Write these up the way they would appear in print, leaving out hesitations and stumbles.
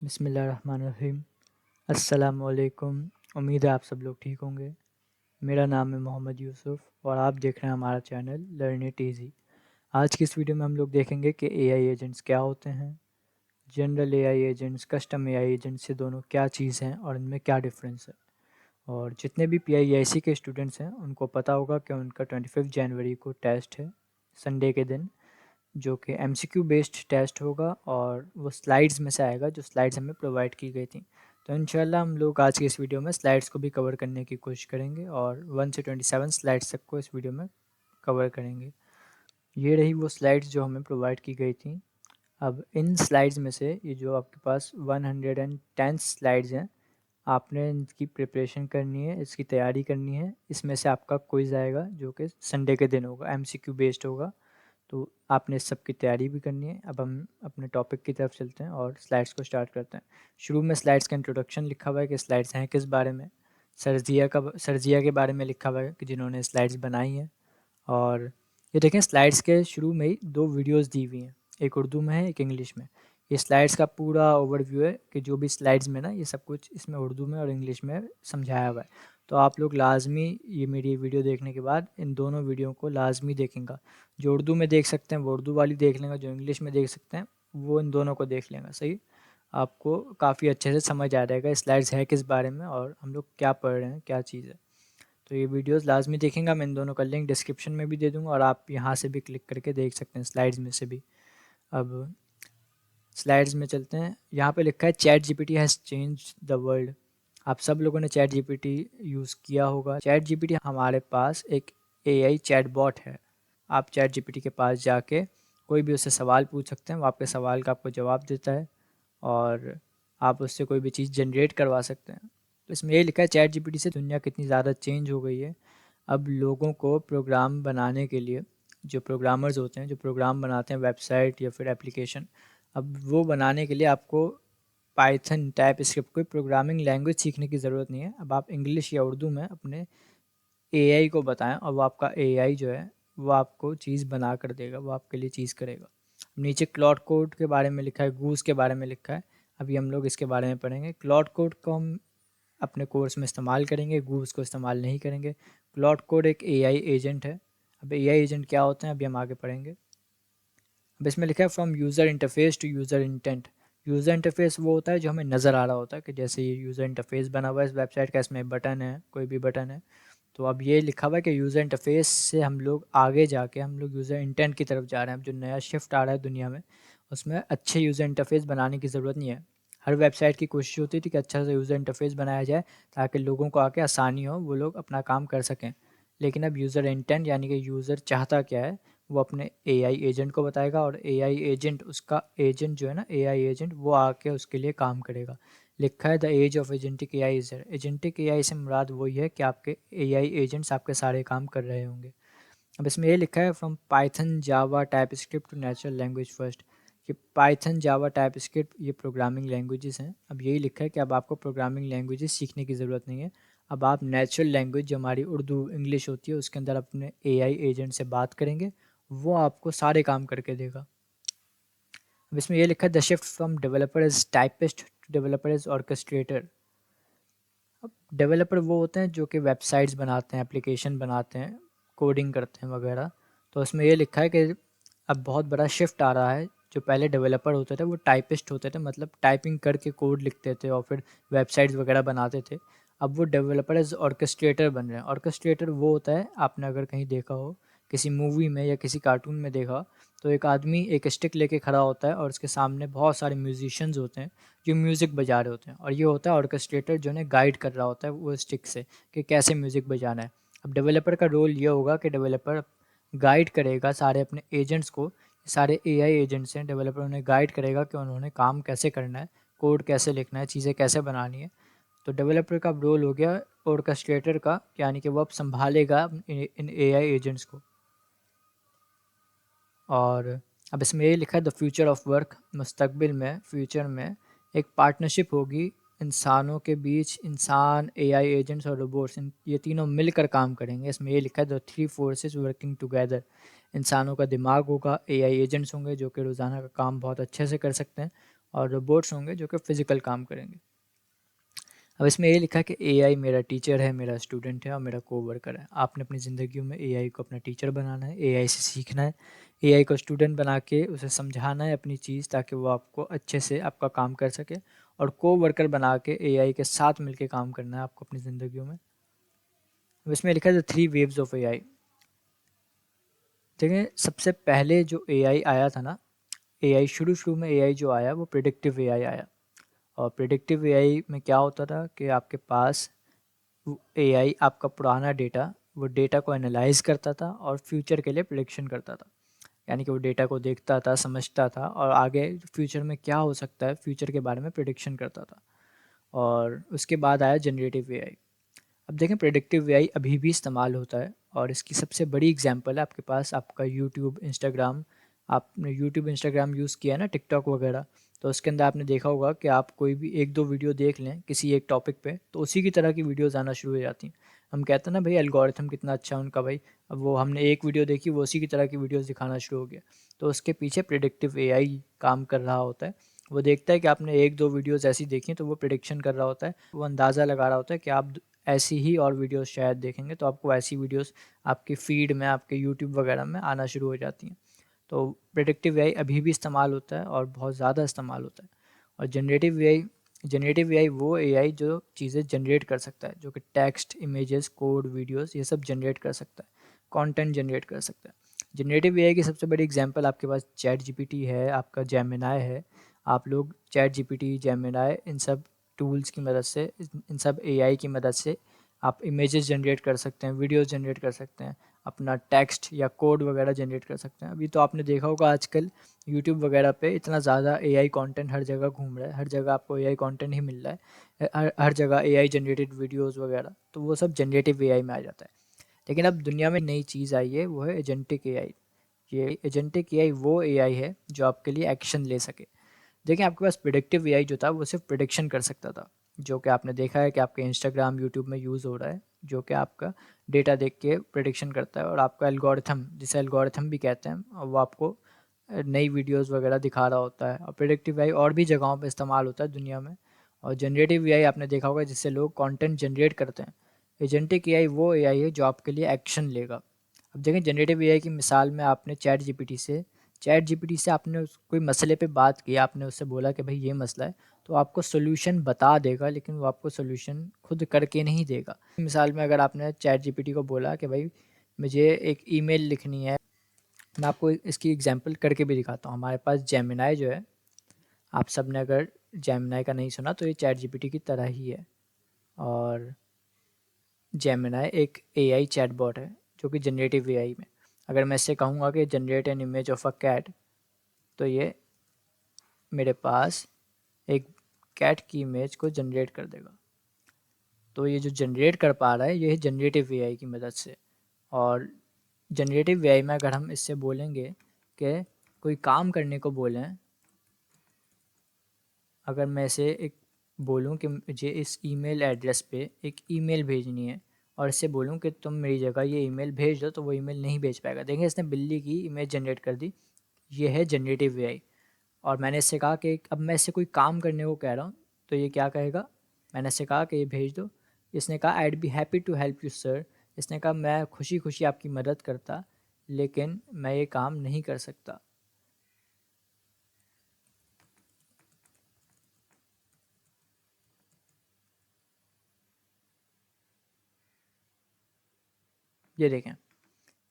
बिस्मिल्लाहिर्रहमानिर्रहीम। अस्सलामुअलैकुम। उम्मीद है आप सब लोग ठीक होंगे। मेरा नाम है मोहम्मद यूसुफ़ और आप देख रहे हैं हमारा चैनल लर्न इट ईज़ी। आज की इस वीडियो में हम लोग देखेंगे कि एआई एजेंट्स क्या होते हैं, general AI agents, custom AI agents, से दोनों क्या चीज़ हैं और इनमें क्या डिफरेंस है। और जितने भी पीआईआईसी के स्टूडेंट्स हैं उनको पता होगा कि उनका 25 जनवरी को टेस्ट है, संडे के दिन, जो कि एमसीक्यू बेस्ड टेस्ट होगा और वो स्लाइड्स में से आएगा जो स्लाइड्स हमें प्रोवाइड की गई थी। तो इंशाल्लाह हम लोग आज की इस वीडियो में स्लाइड्स को भी कवर करने की कोशिश करेंगे और 1 से 27 स्लाइड्स तक को इस वीडियो में कवर करेंगे। ये रही वो स्लाइड्स जो हमें प्रोवाइड की गई थी। अब इन स्लाइड्स में से ये जो आपके पास 110 स्लाइड्स हैं, आपने इनकी प्रिपरेशन करनी है, इसकी तैयारी करनी है। इसमें से आपका क्विज़ आएगा जो कि संडे के दिन होगा, एमसीक्यू बेस्ड होगा। तो आपने इस सब की तैयारी भी करनी है। अब हम अपने टॉपिक की तरफ चलते हैं और स्लाइड्स को स्टार्ट करते हैं। शुरू में स्लाइड्स का इंट्रोडक्शन लिखा हुआ है कि स्लाइड्स हैं किस बारे में। सरजिया के बारे में लिखा हुआ है कि जिन्होंने स्लाइड्स बनाई हैं। और ये देखें, स्लाइड्स के शुरू में ही दो वीडियोस दी हुई हैं, एक उर्दू में है एक इंग्लिश में। ये स्लाइड्स का पूरा ओवरव्यू है कि जो भी स्लाइड्स में ना, ये सब कुछ इसमें उर्दू में और इंग्लिश में समझाया हुआ है। तो आप लोग लाजमी ये मेरी वीडियो देखने के बाद इन दोनों वीडियो को लाजमी देखेंगे। जो उर्दू में देख सकते हैं वो उर्दू वाली देख लेंगे, जो इंग्लिश में देख सकते हैं वो इन दोनों को देख लेंगे। सही, आपको काफ़ी अच्छे से समझ आ जाएगा स्लाइड्स है किस बारे में और हम लोग क्या पढ़ रहे हैं, क्या चीज़ है। तो ये वीडियोस लाजमी देखेंगे। मैं इन दोनों का लिंक डिस्क्रिप्शन में भी दे दूँगा और आप यहाँ से भी क्लिक करके देख सकते हैं स्लाइड्स में से भी। अब स्लाइड्स में चलते हैं। यहाँ पे लिखा है chat GPT has change the world. आप सब लोगों ने चैट जीपीटी यूज़ किया होगा। चैट जीपीटी हमारे पास एक एआई चैटबॉट है। आप चैट जीपीटी के पास जाके कोई भी उससे सवाल पूछ सकते हैं, वो आपके सवाल का आपको जवाब देता है और आप उससे कोई भी चीज़ जनरेट करवा सकते हैं। तो इसमें ये लिखा है चैट जीपीटी से दुनिया कितनी ज़्यादा चेंज हो गई है। अब लोगों को प्रोग्राम बनाने के लिए, जो प्रोग्रामर्स होते हैं, जो प्रोग्राम बनाते हैं वेबसाइट या फिर एप्लीकेशन, अब वो बनाने के लिए आपको पाइथन, टाइप स्क्रिप्ट, कोई प्रोग्रामिंग लैंग्वेज सीखने की ज़रूरत नहीं है। अब आप इंग्लिश या उर्दू में अपने एआई को बताएं और वो आपका एआई जो है वो आपको चीज़ बना कर देगा, वो आपके लिए चीज़ करेगा। नीचे क्लॉड कोड के बारे में लिखा है, गूस के बारे में लिखा है। अभी हम लोग इसके बारे में पढ़ेंगे। क्लॉड कोड को हम अपने कोर्स में इस्तेमाल करेंगे, गूस को इस्तेमाल नहीं करेंगे। क्लॉड कोड एक एआई एजेंट है। अब एआई एजेंट क्या होते हैं अभी हम आगे पढ़ेंगे। अब इसमें लिखा है from user interface to user intent. User interface वो होता है जो हमें नज़र आ रहा होता है कि जैसे ये यूज़र इंटरफेस बना हुआ है इस वेबसाइट का, इसमें बटन है, कोई भी बटन है। तो अब ये लिखा हुआ है कि यूज़र इंटरफेस से हम लोग आगे जाके हम लोग यूज़र इंटेंट की तरफ जा रहे हैं। अब जो नया शिफ्ट आ रहा है दुनिया में, उसमें अच्छे यूज़र इंटरफेस बनाने की ज़रूरत नहीं है। हर वेबसाइट की कोशिश होती थी कि अच्छा सा यूज़र इंटरफेस बनाया जाए ताकि लोगों को आके आसानी हो, वो लोग अपना काम कर सकें। लेकिन अब यूज़र इंटेंट यानी कि यूज़र चाहता क्या है वो अपने एआई एजेंट को बताएगा और एआई एजेंट, उसका एजेंट जो है ना, एआई एजेंट, वो आके उसके लिए काम करेगा। लिखा है the age of agentic AI is there. Agentic AI से मुराद वही है कि आपके एआई एजेंट्स आपके सारे काम कर रहे होंगे। अब इसमें ये लिखा है from Python Java TypeScript to natural language first. कि पाइथन जावा टाइप स्क्रिप्ट ये प्रोग्रामिंग लैंग्वेजेस हैं। अब यही लिखा है कि अब आपको प्रोग्रामिंग लैंग्वेजेस सीखने की ज़रूरत नहीं है। अब आप नेचुरल लैंग्वेज जो हमारी उर्दू इंग्लिश होती है उसके अंदर अपने एआई एजेंट से बात करेंगे, वो आपको सारे काम करके देगा। अब इसमें ये लिखा है the shift from developer is typist to developer is orchestrator. अब डेवलपर वो होते हैं जो कि वेबसाइट्स बनाते हैं, एप्लीकेशन बनाते हैं, कोडिंग करते हैं वगैरह। तो उसमें ये लिखा है कि अब बहुत बड़ा शिफ्ट आ रहा है। जो पहले डेवलपर होते थे वो टाइपिस्ट होते थे, मतलब टाइपिंग करके कोड लिखते थे और फिर वेबसाइट्स वगैरह बनाते थे। अब वो डेवलपर एज ऑर्केस्ट्रेटर बन रहे हैं। ऑर्केस्ट्रेटर वो होता है, आपने अगर कहीं देखा हो, किसी मूवी में या किसी कार्टून में देखा हो, तो एक आदमी एक स्टिक लेके खड़ा होता है और उसके सामने बहुत सारे म्यूजिशियंस होते हैं जो म्यूज़िक बजा रहे होते हैं, और ये होता है ऑर्केस्ट्रेटर जो है गाइड कर रहा होता है वो स्टिक से कि कैसे म्यूज़िक बजाना है। अब डेवलपर का रोल ये होगा कि डेवलपर गाइड करेगा सारे अपने एजेंट्स को। सारे एआई एजेंट्स हैं, डेवलपर उन्हें गाइड करेगा कि उन्होंने काम कैसे करना है, कोड कैसे लिखना है, चीज़ें कैसे बनानी है। तो डेवलपर का रोल हो गया ऑर्केस्ट्रेटर का, यानी कि वो अब संभालेगा इन एआई एजेंट्स को। और अब इसमें ये लिखा है द फ्यूचर ऑफ वर्क। मुस्तकबिल में, फ्यूचर में एक पार्टनरशिप होगी इंसानों के बीच। इंसान, एआई एजेंट्स और रोबोट्स, ये तीनों मिलकर काम करेंगे। इसमें ये लिखा है the three forces working together. इंसानों का दिमाग होगा, एआई एजेंट्स होंगे जो कि रोज़ाना का काम बहुत अच्छे से कर सकते हैं, और रोबोट्स होंगे जो कि फिज़िकल काम करेंगे। अब इसमें ये लिखा है कि एआई मेरा टीचर है, मेरा स्टूडेंट है और मेरा कोवर्कर है। आपने अपनी ज़िंदगी में एआई को अपना टीचर बनाना है, एआई से सीखना है, एआई को स्टूडेंट बना के उसे समझाना है अपनी चीज़, ताकि वो आपको अच्छे से आपका काम कर सके, और कोवर्कर बना के एआई के साथ मिलके काम करना है आपको अपनी ज़िंदगियों में। अब इसमें लिखा है द 3 वेव्स ऑफ एआई। देखें, सबसे पहले जो एआई आया था ना, एआई शुरू में एआई जो आया वो प्रिडिक्टिव एआई आया। और प्रिडिक्टिव एआई में क्या होता था कि आपके पास एआई आपका पुराना डेटा, वो डेटा को एनालाइज करता था और फ्यूचर के लिए प्रिडिक्शन करता था। यानी कि वो डेटा को देखता था, समझता था और आगे फ्यूचर में क्या हो सकता है, फ्यूचर के बारे में प्रिडिक्शन करता था। और उसके बाद आया जनरेटिव एआई। अब देखें, प्रेडिक्टिव एआई अभी भी इस्तेमाल होता है और इसकी सबसे बड़ी एग्जांपल है आपके पास आपका यूट्यूब, इंस्टाग्राम। आपने यूट्यूब, इंस्टाग्राम यूज़ किया है ना, टिकटॉक वगैरह, तो उसके अंदर आपने देखा होगा कि आप कोई भी एक दो वीडियो देख लें किसी एक टॉपिक पे, तो उसी की तरह की वीडियोज़ आना शुरू हो जाती हैं। हम कहते हैं ना भाई, एल्गोरिथम कितना अच्छा है उनका भाई। अब वो हमने एक वीडियो देखी, वो उसी की तरह की वीडियोज़ दिखाना शुरू हो गया। तो उसके पीछे प्रेडिक्टिव एआई काम कर रहा होता है। वो देखता है कि आपने एक दो वीडियोज़ ऐसी देखी, तो वो प्रिडिक्शन कर रहा होता है, वो अंदाज़ा लगा रहा होता है कि आप ऐसी ही और वीडियोस शायद देखेंगे, तो आपको ऐसी वीडियोस आपकी फीड में, आपके यूट्यूब वगैरह में आना शुरू हो जाती हैं। तो प्रेडिक्टिव एआई अभी भी इस्तेमाल होता है और बहुत ज़्यादा इस्तेमाल होता है। और जनरेटिव एआई वो एआई जो चीज़ें जनरेट कर सकता है, जो कि टेक्स्ट, इमेजेस, कोड, वीडियोस, ये सब जनरेट कर सकता है, कंटेंट जनरेट कर सकता है। जनरेटिव एआई की सबसे बड़ी एग्जांपल आपके पास चैट जीपीटी है, आपका जेमिनाई है। आप लोग चैट जीपीटी, जेमिनाई, इन सब टूल्स की मदद से, इन सब एआई की मदद से आप इमेजेस जनरेट कर सकते हैं, वीडियोस जनरेट कर सकते हैं, अपना टेक्स्ट या कोड वगैरह जनरेट कर सकते हैं। अभी तो आपने देखा होगा आजकल यूट्यूब वगैरह पे इतना ज़्यादा एआई कंटेंट हर जगह घूम रहा है, हर जगह आपको एआई कंटेंट ही मिल रहा है, हर जगह एआई जनरेटेड वीडियोस वगैरह, तो वो सब जनरेटिव एआई में आ जाता है। लेकिन अब दुनिया में नई चीज़ आई है, वो है एजेंटिक एआई। ये एजेंटिक एआई वो एआई है जो आपके लिए एक्शन ले सके। देखिए, आपके पास प्रिडिक्टिव एआई जो था वो सिर्फ प्रिडिक्शन कर सकता था, जो कि आपने देखा है कि आपके इंस्टाग्राम, यूट्यूब में यूज़ हो रहा है, जो कि आपका डेटा देख के प्रिडिक्शन करता है, और आपका एल्गोरिथम, जिसे एल्गोरिथम भी कहते हैं, और वो आपको नई वीडियोस वगैरह दिखा रहा होता है। और प्रिडिक्टिव एआई और भी जगहों पे इस्तेमाल होता है दुनिया में। और जनरेटिव एआई आपने देखा होगा जिससे लोग कंटेंट जनरेट करते हैं। एजेंटिक एआई वो एआई है जो आपके लिए एक्शन लेगा। अब देखें, जनरेटिव एआई की मिसाल में आपने चैट जीपीटी से आपने कोई मसले पे बात की, आपने उससे बोला कि भाई ये मसला है, तो आपको सोल्यूशन बता देगा, लेकिन वो आपको सोल्यूशन खुद करके नहीं देगा। मिसाल में अगर आपने चैट जीपीटी को बोला कि भाई मुझे एक ईमेल लिखनी है, मैं आपको इसकी एग्जांपल करके भी दिखाता हूँ। हमारे पास जेमिनाई जो है, आप सब ने अगर जेमिनाई का नहीं सुना तो ये चैट जीपीटी की तरह ही है। और जेमिनाई एक एआई चैटबॉट है जो कि जनरेटिव एआई में, अगर मैं इससे कहूँगा कि generate an image of a cat, तो ये मेरे पास एक कैट की इमेज को जनरेट कर देगा। तो ये जो जनरेट कर पा रहा है, ये है जनरेटिव एआई की मदद से। और जनरेटिव एआई में अगर हम इससे बोलेंगे कि कोई काम करने को बोलें, अगर मैं इसे एक बोलूं कि मुझे इस ईमेल एड्रेस पे एक ईमेल भेजनी है, और इससे बोलूं कि तुम मेरी जगह ये ईमेल भेज दो, तो वो ईमेल नहीं भेज पाएगा। देखें, इसने बिल्ली की इमेज जनरेट कर दी। ये है जनरेटिव एआई। और मैंने इससे कहा कि अब मैं इससे कोई काम करने को कह रहा हूँ, तो ये क्या कहेगा, मैंने इससे कहा कि ये भेज दो, इसने कहा I'd be happy to help you sir. इसने कहा मैं खुशी खुशी आपकी मदद करता, लेकिन मैं ये काम नहीं कर सकता। ये देखें,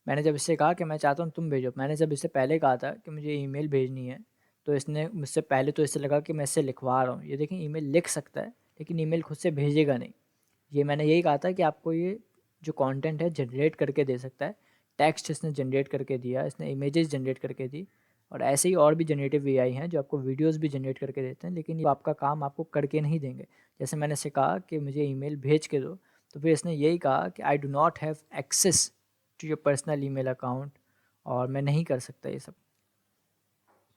मैंने जब इससे कहा कि मैं चाहता हूँ तुम भेजो, मैंने जब इससे पहले कहा था कि मुझे ईमेल भेजनी है, तो इसने मुझसे पहले तो इससे लगा कि मैं इससे लिखवा रहा हूँ। ये देखें, ईमेल लिख सकता है लेकिन ईमेल खुद से भेजेगा नहीं। ये मैंने यही कहा था कि आपको ये जो कंटेंट है जनरेट करके दे सकता है। टेक्स्ट इसने जनरेट करके दिया, इसने इमेजेस जनरेट करके दी, और ऐसे ही और भी जनरेटिव एआई हैं जो आपको वीडियोस भी जनरेट करके देते हैं, लेकिन ये आपका काम आपको करके नहीं देंगे। जैसे मैंने इससे कहा कि मुझे ईमेल भेज के दो, तो फिर इसने यही कहा कि I do not have access to your personal email account, और मैं नहीं कर सकता ये सब।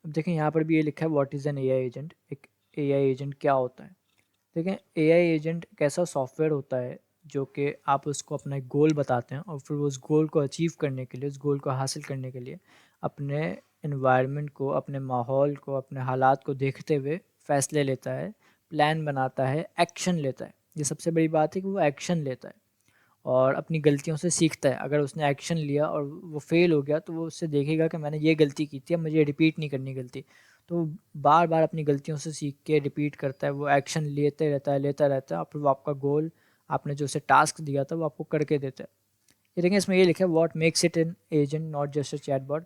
अब देखें, यहाँ पर भी ये लिखा है what is an AI agent. एक एआई एजेंट क्या होता है? देखें, एआई एजेंट एक ऐसा सॉफ्टवेयर होता है जो कि आप उसको अपना एक गोल बताते हैं, और फिर वो उस गोल को अचीव करने के लिए, उस गोल को हासिल करने के लिए अपने इन्वायरमेंट को, अपने माहौल को, अपने हालात को देखते हुए फैसले लेता है, प्लान बनाता है, एक्शन लेता है। ये सबसे बड़ी बात है कि वो एक्शन लेता है और अपनी गलतियों से सीखता है। अगर उसने एक्शन लिया और वो फेल हो गया तो वो उससे देखेगा कि मैंने ये गलती की थी, अब मुझे रिपीट नहीं करनी गलती। तो बार बार अपनी गलतियों से सीख के रिपीट करता है, वो एक्शन लेता रहता है और फिर वो आपका गोल, आपने जो उसे टास्क दिया था वो आपको करके देता है। ये देखिए इसमें ये लिखा है, what makes it an agent not just a chatbot.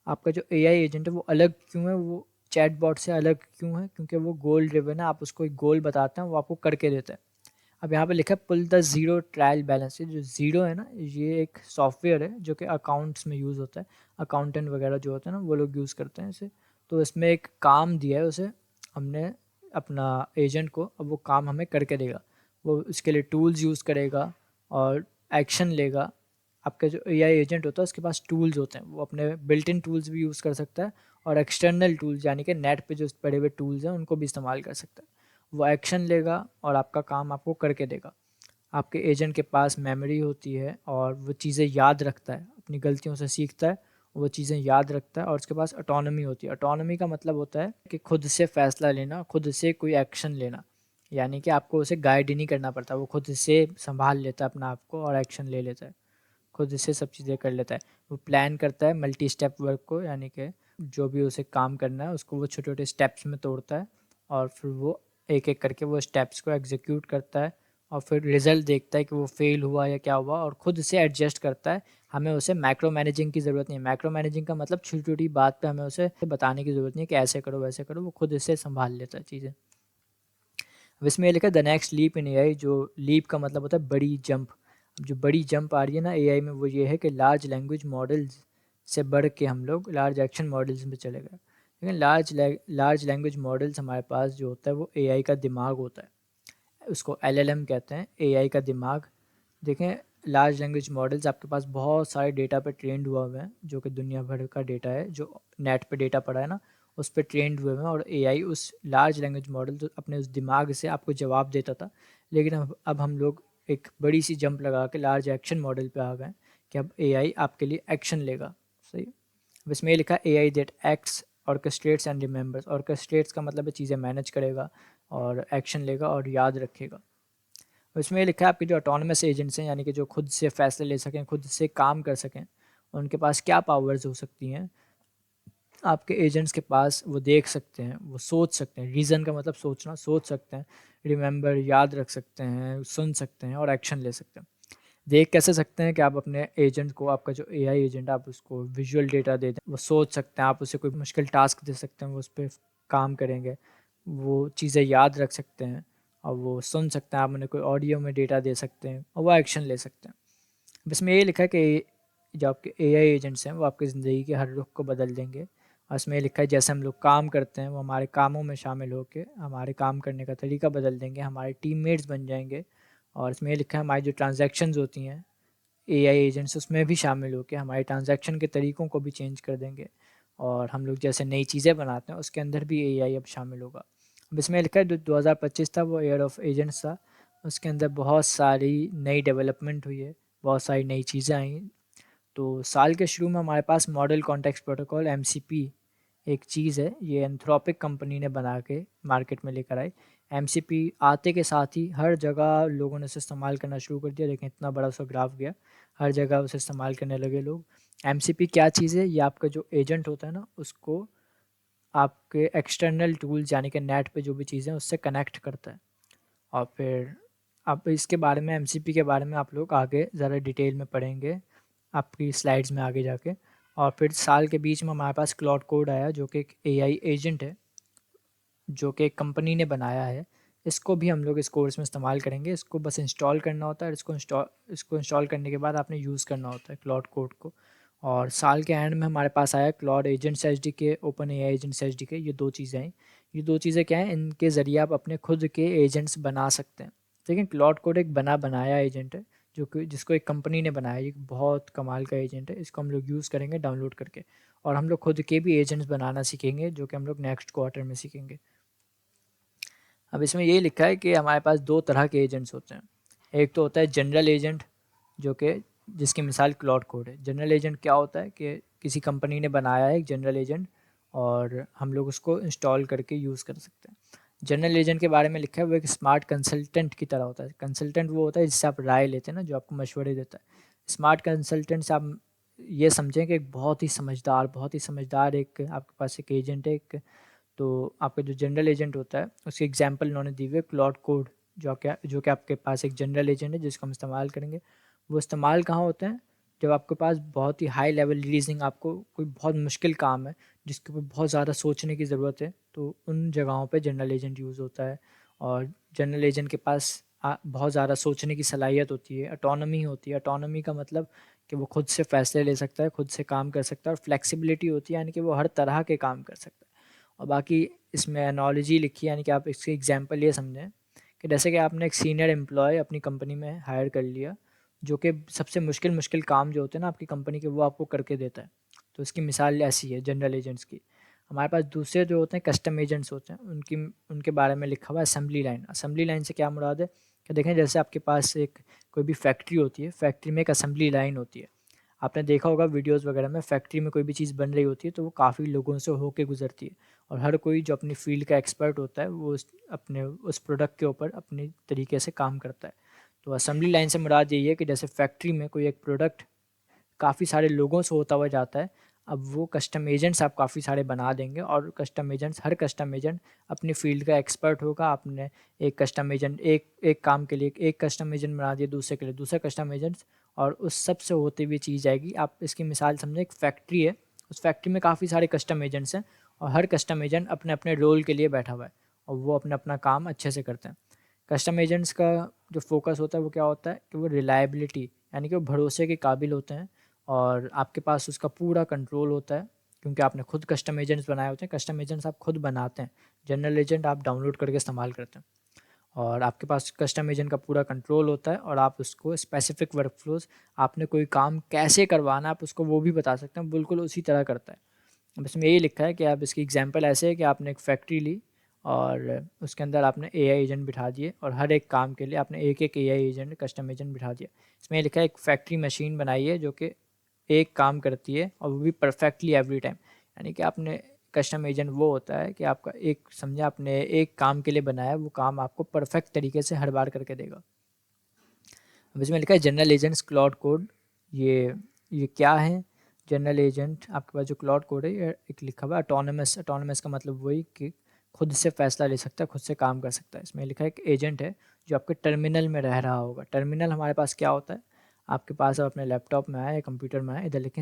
आपका जो एआई एजेंट है वो अलग क्यों है, वो चैटबॉट से अलग क्यों है? क्योंकि वो गोल ड्रिवन है। आप उसको एक गोल बताते हैं, वो आपको करके देता है। अब यहाँ पे लिखा है pull the zero trial balance. ये जो ज़ीरो है ना, ये एक सॉफ्टवेयर है जो कि अकाउंट्स में यूज़ होता है। अकाउंटेंट वगैरह जो होते हैं ना, वो लोग यूज़ करते हैं इसे। तो इसमें एक काम दिया है उसे हमने, अपना एजेंट को। अब वो काम हमें करके देगा। वो इसके लिए टूल्स यूज़ करेगा और एक्शन लेगा। आपका जो एआई एजेंट होता है उसके पास टूल्स होते हैं, वो अपने बिल्ट इन टूल्स भी यूज़ कर सकता है और एक्सटर्नल टूल्स यानी कि नेट पे जो पड़े हुए टूल्स हैं उनको भी इस्तेमाल कर सकता है। वो एक्शन लेगा और आपका काम आपको करके देगा। आपके एजेंट के पास मेमोरी होती है और वो चीज़ें याद रखता है, अपनी गलतियों से सीखता है, वो चीज़ें याद रखता है। और उसके पास ऑटोनॉमी होती है। ऑटोनॉमी का मतलब होता है कि खुद से फ़ैसला लेना, खुद से कोई एक्शन लेना। यानी कि आपको उसे गाइड ही नहीं करना पड़ता, वो खुद से सँभाल लेता है अपना आप को और एक्शन ले लेता है। खुद से सब चीज़ें कर लेता है। वो प्लान करता है मल्टी स्टेप वर्क को, यानी कि जो भी उसे काम करना है उसको वो छोटे-छोटे स्टेप्स में तोड़ता है और फिर वो एक-एक करके वो स्टेप्स को एग्ज़ीक्यूट करता है और फिर रिज़ल्ट देखता है कि वो फ़ेल हुआ या क्या हुआ और खुद से एडजस्ट करता है। हमें उसे मैक्रो मैनेजिंग की ज़रूरत नहीं है। मैक्रो मैनेजिंग का मतलब छोटी-छोटी बात पे हमें उसे बताने की ज़रूरत नहीं है कि ऐसे करो, वैसे करो, वो खुद से सँभाल लेता है चीज़ें। अब इसमें ये लिखा है the next leap in AI. जो लीप का मतलब होता है बड़ी जंप। जो बड़ी जंप आ रही है ना एआई में, वो ये है कि लार्ज लैंग्वेज मॉडल्स से बढ़ के हम लोग लार्ज एक्शन मॉडल्स में चले गए। लेकिन लार्ज लैंग्वेज मॉडल्स हमारे पास जो होता है वो एआई का दिमाग होता है। उसको एलएलएम कहते हैं, एआई का दिमाग। देखें, लार्ज लैंग्वेज मॉडल्स आपके पास बहुत सारे डेटा पे ट्रेंड हुआ हुए हैं, जो कि दुनिया भर का डेटा है, जो नेट पे डेटा पड़ा है ना, उस पे ट्रेंड हुए हैं। और एआई उस लार्ज लैंग्वेज मॉडल तो अपने उस दिमाग से आपको जवाब देता था। लेकिन अब हम लोग एक बड़ी सी जंप लगा के लार्ज एक्शन मॉडल पे आ गए कि अब एआई आपके लिए एक्शन लेगा। सही। अब इसमें ये लिखा AI that acts orchestrates and remembers. Orchestrates का मतलब है चीज़ें मैनेज करेगा और एक्शन लेगा और याद रखेगा। उसमें ये लिखा है आपके जो ऑटोनमस एजेंट्स हैं, यानी कि जो खुद से फैसले ले सकें, खुद से काम कर सकें, उनके पास क्या पावर्स हो सकती हैं। आपके एजेंट्स के पास वो देख सकते हैं, वो सोच सकते हैं। रीज़न का मतलब सोचना, सोच सकते हैं, रिमेंबर याद रख सकते हैं, सुन सकते हैं और एक्शन ले सकते हैं। देख कैसे सकते हैं कि आप अपने एजेंट को, आपका जो एआई एजेंट है, आप उसको विजुअल डेटा दे दें, वो सोच सकते हैं। आप उसे कोई मुश्किल टास्क दे सकते हैं, वो उस पर काम करेंगे। वो चीज़ें याद रख सकते हैं और वो सुन सकते हैं। आप उन्हें कोई ऑडियो में डेटा दे सकते हैं और वो एक्शन ले सकते हैं। अब इसमें ये लिखा है कि जो आपके एआई एजेंट्स हैं वो आपकी ज़िंदगी के हर रुख को बदल देंगे। और इसमें ये लिखा है जैसे हम लोग काम करते हैं वो हमारे कामों में शामिल होकर हमारे काम करने का तरीका बदल देंगे, हमारे टीममेट्स बन जाएंगे। और इसमें ये लिखा है हमारी जो ट्रांजैक्शंस होती हैं, एआई एजेंट्स उसमें भी शामिल होकर हमारे ट्रांजैक्शन के तरीक़ों को भी चेंज कर देंगे। और हम लोग जैसे नई चीज़ें बनाते हैं उसके अंदर भी एआई अब शामिल होगा। अब इसमें लिखा है जो 2025 था वो ईयर ऑफ एजेंट्स था। उसके अंदर बहुत सारी नई डेवलपमेंट हुई है, बहुत सारी नई चीज़ें आई। तो साल के शुरू में हमारे पास मॉडल कॉन्टेक्स्ट प्रोटोकॉल एमसीपी एक चीज़ है, ये एंथ्रोपिक कंपनी ने बना के मार्केट में लेकर आई। एमसीपी आते के साथ ही हर जगह लोगों ने उसे इस्तेमाल करना शुरू कर दिया। लेकिन इतना बड़ा उसका ग्राफ गया, हर जगह उसे इस्तेमाल करने लगे लोग। एमसीपी क्या चीज़ है? ये आपका जो एजेंट होता है ना, उसको आपके एक्सटर्नल टूल्स यानी कि नेट पे जो भी चीज़ें उससे कनेक्ट करता है। और फिर आप इसके बारे में, एमसीपी के बारे में आप लोग आगे ज़रा डिटेल में पढ़ेंगे आपकी स्लाइड्स में आगे जाके। और फिर साल के बीच में हमारे पास क्लाउड कोड आया, जो कि एक एआई एजेंट है, जो कि एक कंपनी ने बनाया है। इसको भी हम लोग इस कोर्स में इस्तेमाल करेंगे। इसको बस इंस्टॉल करना होता है और इसको इंस्टॉल करने के बाद आपने यूज़ करना होता है क्लाउड कोड को। और साल के एंड में हमारे पास आया cloud agents SDK, open AI agents SDK. ये दो चीज़ें हैं। ये दो चीज़ें क्या हैं? इनके ज़रिए आप अपने खुद के एजेंट्स बना सकते हैं। लेकिन क्लाउड कोड एक बनाया एजेंट है, जो कि जिसको एक कंपनी ने बनाया है। ये बहुत कमाल का एजेंट है। इसको हम लोग यूज़ करेंगे डाउनलोड करके। और हम लोग खुद के भी एजेंट्स बनाना सीखेंगे, जो कि हम लोग नेक्स्ट क्वार्टर में सीखेंगे। अब इसमें ये लिखा है कि हमारे पास दो तरह के एजेंट्स होते हैं। एक तो होता है जनरल एजेंट, जो कि जिसकी मिसाल क्लाउड कोड है। जनरल एजेंट क्या होता है कि किसी कंपनी ने बनाया है एक जनरल एजेंट और हम लोग उसको इंस्टॉल करके यूज़ कर सकते हैं। जनरल एजेंट के बारे में लिखा है वो एक स्मार्ट कंसल्टेंट की तरह होता है। कंसल्टेंट वो होता है जिससे आप राय लेते हैं ना, जो आपको मशवरे देता है। स्मार्ट कंसल्टेंट से आप ये समझें कि एक बहुत ही समझदार एक आपके पास एक एजेंट है एक। तो आपका जो जनरल एजेंट होता है उसकी एग्जांपल इन्होंने दी हुई है क्लॉड कोड, जो कि आपके पास एक जनरल एजेंट है जिसको हम इस्तेमाल करेंगे। वो इस्तेमाल कहाँ होते हैं? जब आपके पास बहुत ही हाई लेवल रीजनिंग, आपको कोई बहुत मुश्किल काम है जिसके ऊपर बहुत ज़्यादा सोचने की ज़रूरत है, तो उन जगहों पे जनरल एजेंट यूज़ होता है। और जनरल एजेंट के पास बहुत ज़्यादा सोचने की सलाहियत होती है, ऑटोनॉमी होती है। ऑटोनॉमी का मतलब कि वो खुद से फैसले ले सकता है, खुद से काम कर सकता है, और फ्लेक्सिबिलिटी होती है यानी कि वो हर तरह के काम कर सकता है। और बाकी इसमें एनालॉजी लिखी है, यानी कि आप इसकी एग्जांपल ये समझें कि जैसे कि आपने एक सीनियर एम्प्लॉय अपनी कंपनी में हायर कर लिया, जो कि सबसे मुश्किल मुश्किल काम जो होते हैं ना आपकी कंपनी के, वो आपको करके देता है। तो इसकी मिसाल ऐसी है जनरल एजेंट्स की। हमारे पास दूसरे जो होते हैं कस्टम एजेंट्स होते हैं, उनके बारे में लिखा हुआ है असेंबली लाइन। असेंबली लाइन से क्या मुराद है कि देखें जैसे आपके पास एक कोई भी फैक्ट्री होती है, फैक्ट्री में एक असेंबली लाइन होती है। आपने देखा होगा वीडियोस वगैरह में, फैक्ट्री में कोई भी चीज़ बन रही होती है तो वो काफ़ी लोगों से होके गुजरती है, और हर कोई जो अपनी फील्ड का एक्सपर्ट होता है वो उस प्रोडक्ट के ऊपर अपनी तरीके से काम करता है। तो असेंबली लाइन से मुराद यही है कि जैसे फैक्ट्री में कोई एक प्रोडक्ट काफ़ी सारे लोगों से होता हुआ जाता है, अब वो कस्टम एजेंट्स आप काफ़ी सारे बना देंगे, और हर कस्टम एजेंट अपनी फील्ड का एक्सपर्ट होगा। आपने एक कस्टम एजेंट एक एक काम के लिए एक कस्टम एजेंट बना दिया, दूसरे के लिए दूसरा कस्टम एजेंट्स, और उस सब से होती हुई चीज़ आएगी। आप इसकी मिसाल समझें, एक फैक्ट्री है, उस फैक्ट्री में काफ़ी सारे कस्टम एजेंट्स हैं, और हर कस्टम एजेंट अपने अपने रोल के लिए बैठा हुआ है, और वो अपना अपना काम अच्छे से करते हैं। कस्टम एजेंट्स का जो फोकस होता है वो क्या होता है कि वो रिलायबिलिटी, यानी कि वो भरोसे के काबिल होते हैं, और आपके पास उसका पूरा कंट्रोल होता है, क्योंकि आपने खुद कस्टम एजेंट्स बनाए होते हैं। कस्टम एजेंट्स आप खुद बनाते हैं, जनरल एजेंट आप डाउनलोड करके इस्तेमाल करते हैं। और आपके पास कस्टम एजेंट का पूरा कंट्रोल होता है, और आप उसको स्पेसिफिक वर्कफ्लोज, आपने कोई काम कैसे करवाना है आप उसको वो भी बता सकते हैं, बिल्कुल उसी तरह करता है। अब इसमें यही लिखा है कि आप इसकी एग्जांपल ऐसे है कि आपने एक फैक्ट्री ली, और उसके अंदर आपने एआई एजेंट बिठा दिए, और हर एक काम के लिए आपने एक एक एआई एजेंट कस्टम एजेंट बिठा दिया। इसमें लिखा है एक फैक्ट्री मशीन बनाई है जो कि एक काम करती है, और वो भी परफेक्टली एवरी टाइम। यानी कि आपने कस्टम एजेंट वो होता है कि आपका एक, समझे आपने एक काम के लिए बनाया, वो काम आपको परफेक्ट तरीके से हर बार करके देगा। अब इसमें लिखा है जनरल एजेंट्स क्लाउड कोड। ये क्या है? जनरल एजेंट आपके पास जो क्लाउड कोड है, ये एक लिखा हुआ है ऑटोनमस। ऑटोनमस का मतलब वही कि खुद से फैसला ले सकता है, खुद से काम कर सकता है। इसमें लिखा है एक एजेंट है जो आपके टर्मिनल में रह रहा होगा। टर्मिनल हमारे पास क्या होता है? आपके पास अब अपने लैपटॉप में आए या कंप्यूटर में आए, इधर लिखें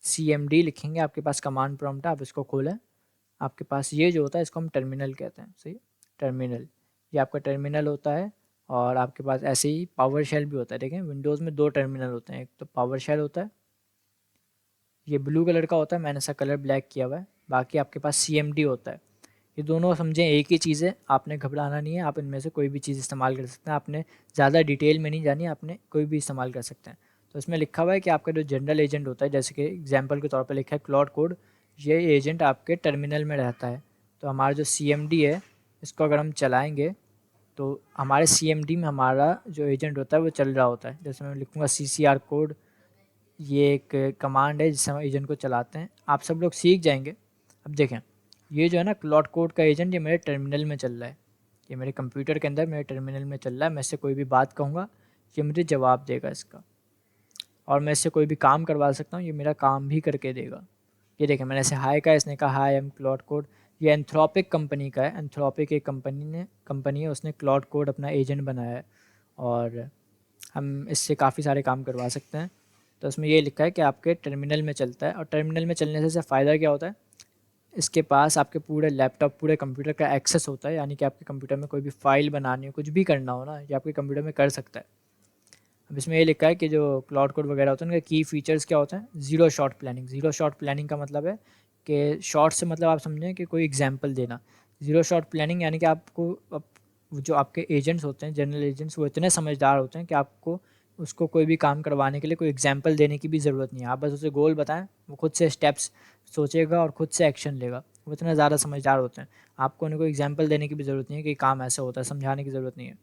CMD लिखेंगे, आपके पास कमांड प्रॉम्प्ट है, आप इसको खोलें। आपके पास ये जो होता है इसको हम टर्मिनल कहते हैं, सही। टर्मिनल, ये आपका टर्मिनल होता है। और आपके पास ऐसे ही पावर शेल भी होता है। देखें विंडोज़ में दो टर्मिनल होते हैं, एक तो पावर शेल होता है, ये ब्लू कलर का होता है, मैंने इसका कलर ब्लैक किया हुआ है। बाकी आपके पास CMD होता है। ये दोनों समझें एक ही चीज़ है, आपने घबराना नहीं है, आप इनमें से कोई भी चीज़ इस्तेमाल कर सकते हैं। आपने ज़्यादा डिटेल में नहीं जानी, आपने कोई भी इस्तेमाल कर सकते हैं। तो इसमें लिखा हुआ है कि आपका जो जनरल एजेंट होता है, जैसे कि एग्जांपल के तौर पे लिखा है क्लाउड कोड, ये एजेंट आपके टर्मिनल में रहता है। तो हमारा जो CMD है, इसको अगर हम चलाएँगे तो हमारे CMD में हमारा जो एजेंट होता है वो चल रहा होता है। जैसे मैं लिखूँगा CCR कोड, ये एक कमांड है जिससे हम एजेंट को चलाते हैं। आप सब लोग सीख जाएंगे। अब देखें, ये जो है ना क्लाउड कोड का एजेंट, ये मेरे टर्मिनल में चल रहा है, ये मेरे कंप्यूटर के अंदर मेरे टर्मिनल में चल रहा है। मैं इससे कोई भी बात कहूँगा, ये मुझे जवाब देगा इसका, और मैं इससे कोई भी काम करवा सकता हूँ, ये मेरा काम भी करके देगा। ये देखें, मैंने ऐसे हाय का, इसने कहा हाय एम क्लाउड कोड। ये एंथ्रोपिक कंपनी का है। एंथ्रोपिक एक कंपनी है, उसने क्लाउड कोड अपना एजेंट बनाया है, और हम इससे काफ़ी सारे काम करवा सकते हैं। तो उसमें ये लिखा है कि आपके टर्मिनल में चलता है, और टर्मिनल में चलने से फ़ायदा क्या होता है? इसके पास आपके पूरे लैपटॉप, पूरे कंप्यूटर का एक्सेस होता है, यानी कि आपके कंप्यूटर में कोई भी फाइल बनानी हो, कुछ भी करना हो ना, ये आपके कंप्यूटर में कर सकता है। अब इसमें ये लिखा है कि जो क्लाउड कोड वगैरह होते हैं उनके की फ़ीचर्स क्या होते हैं? Zero shot planning. Zero shot planning का मतलब है कि शॉर्ट से मतलब आप समझें कि कोई एग्जांपल देना। ज़ीरो शॉट प्लानिंग यानी कि आपको जो आपके एजेंट्स होते हैं, जनरल एजेंट्स, वो इतने समझदार होते हैं कि आपको उसको कोई भी काम करवाने के लिए कोई एग्जांपल देने की भी ज़रूरत नहीं है। आप बस उसे गोल बताएं, वो खुद से स्टेप्स सोचेगा और खुद से एक्शन लेगा। वो इतना ज़्यादा समझदार होते हैं, आपको उनको एग्जांपल देने की भी ज़रूरत नहीं है कि काम ऐसा होता है, समझाने की ज़रूरत नहीं है।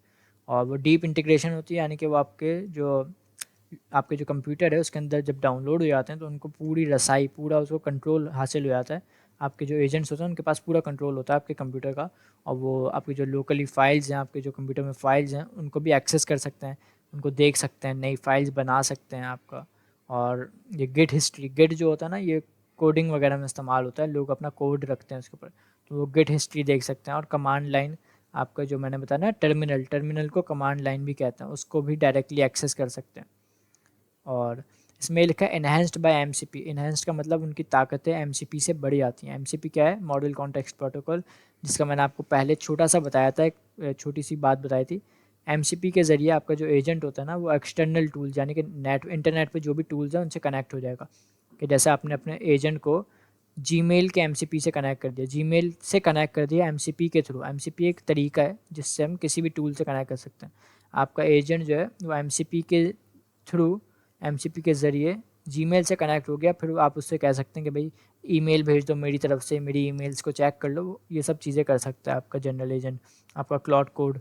और वो डीप इंटीग्रेशन होती है, यानी कि वो आपके जो कंप्यूटर है उसके अंदर जब डाउनलोड हो जाते हैं तो उनको पूरी रसाई, पूरा उसको कंट्रोल हासिल हो जाता है। आपके जो एजेंट्स होते हैं उनके पास पूरा कंट्रोल होता है आपके कंप्यूटर का, और वो आपकी जो लोकली फाइल्स हैं, आपके जो कंप्यूटर में फाइल्स हैं, उनको भी एक्सेस कर सकते हैं, उनको देख सकते हैं, नई फाइल्स बना सकते हैं आपका। और ये गिट हिस्ट्री, गिट जो होता है ना, ये कोडिंग वगैरह में इस्तेमाल होता है, लोग अपना कोड रखते हैं उसके ऊपर, तो वो गिट हिस्ट्री देख सकते हैं। और कमांड लाइन, आपका जो मैंने बताया ना टर्मिनल, टर्मिनल को कमांड लाइन भी कहते हैं, उसको भी डायरेक्टली एक्सेस कर सकते हैं। और इसमें लिखा है इन्हेंस्ड बाय एमसीपी। इन्हेंस्ड का मतलब उनकी ताकतें एमसीपी से बढ़ जाती हैं। एमसीपी क्या है? मॉडल कॉन्टेक्स्ट प्रोटोकॉल, जिसका मैंने आपको पहले छोटा सा बताया था, एक छोटी सी बात बताई थी। एमसीपी के ज़रिए आपका जो एजेंट होता है ना, वो एक्सटर्नल टूल यानी कि इंटरनेट पे जो भी टूल्स हैं उनसे कनेक्ट हो जाएगा। कि जैसे आपने अपने एजेंट को जीमेल के एमसीपी से कनेक्ट कर दिया, जीमेल से कनेक्ट कर दिया एमसीपी के थ्रू। एमसीपी एक तरीका है जिससे हम किसी भी टूल से कनेक्ट कर सकते हैं। आपका एजेंट जो है वो एमसीपी के थ्रू, एमसीपी के ज़रिए जीमेल से कनेक्ट हो गया, फिर आप उससे कह सकते हैं कि भाई ईमेल भेज दो मेरी तरफ से, मेरी ईमेल्स को चेक कर लो। ये सब चीज़ें कर सकता है आपका जनरल एजेंट, आपका क्लाउड कोड।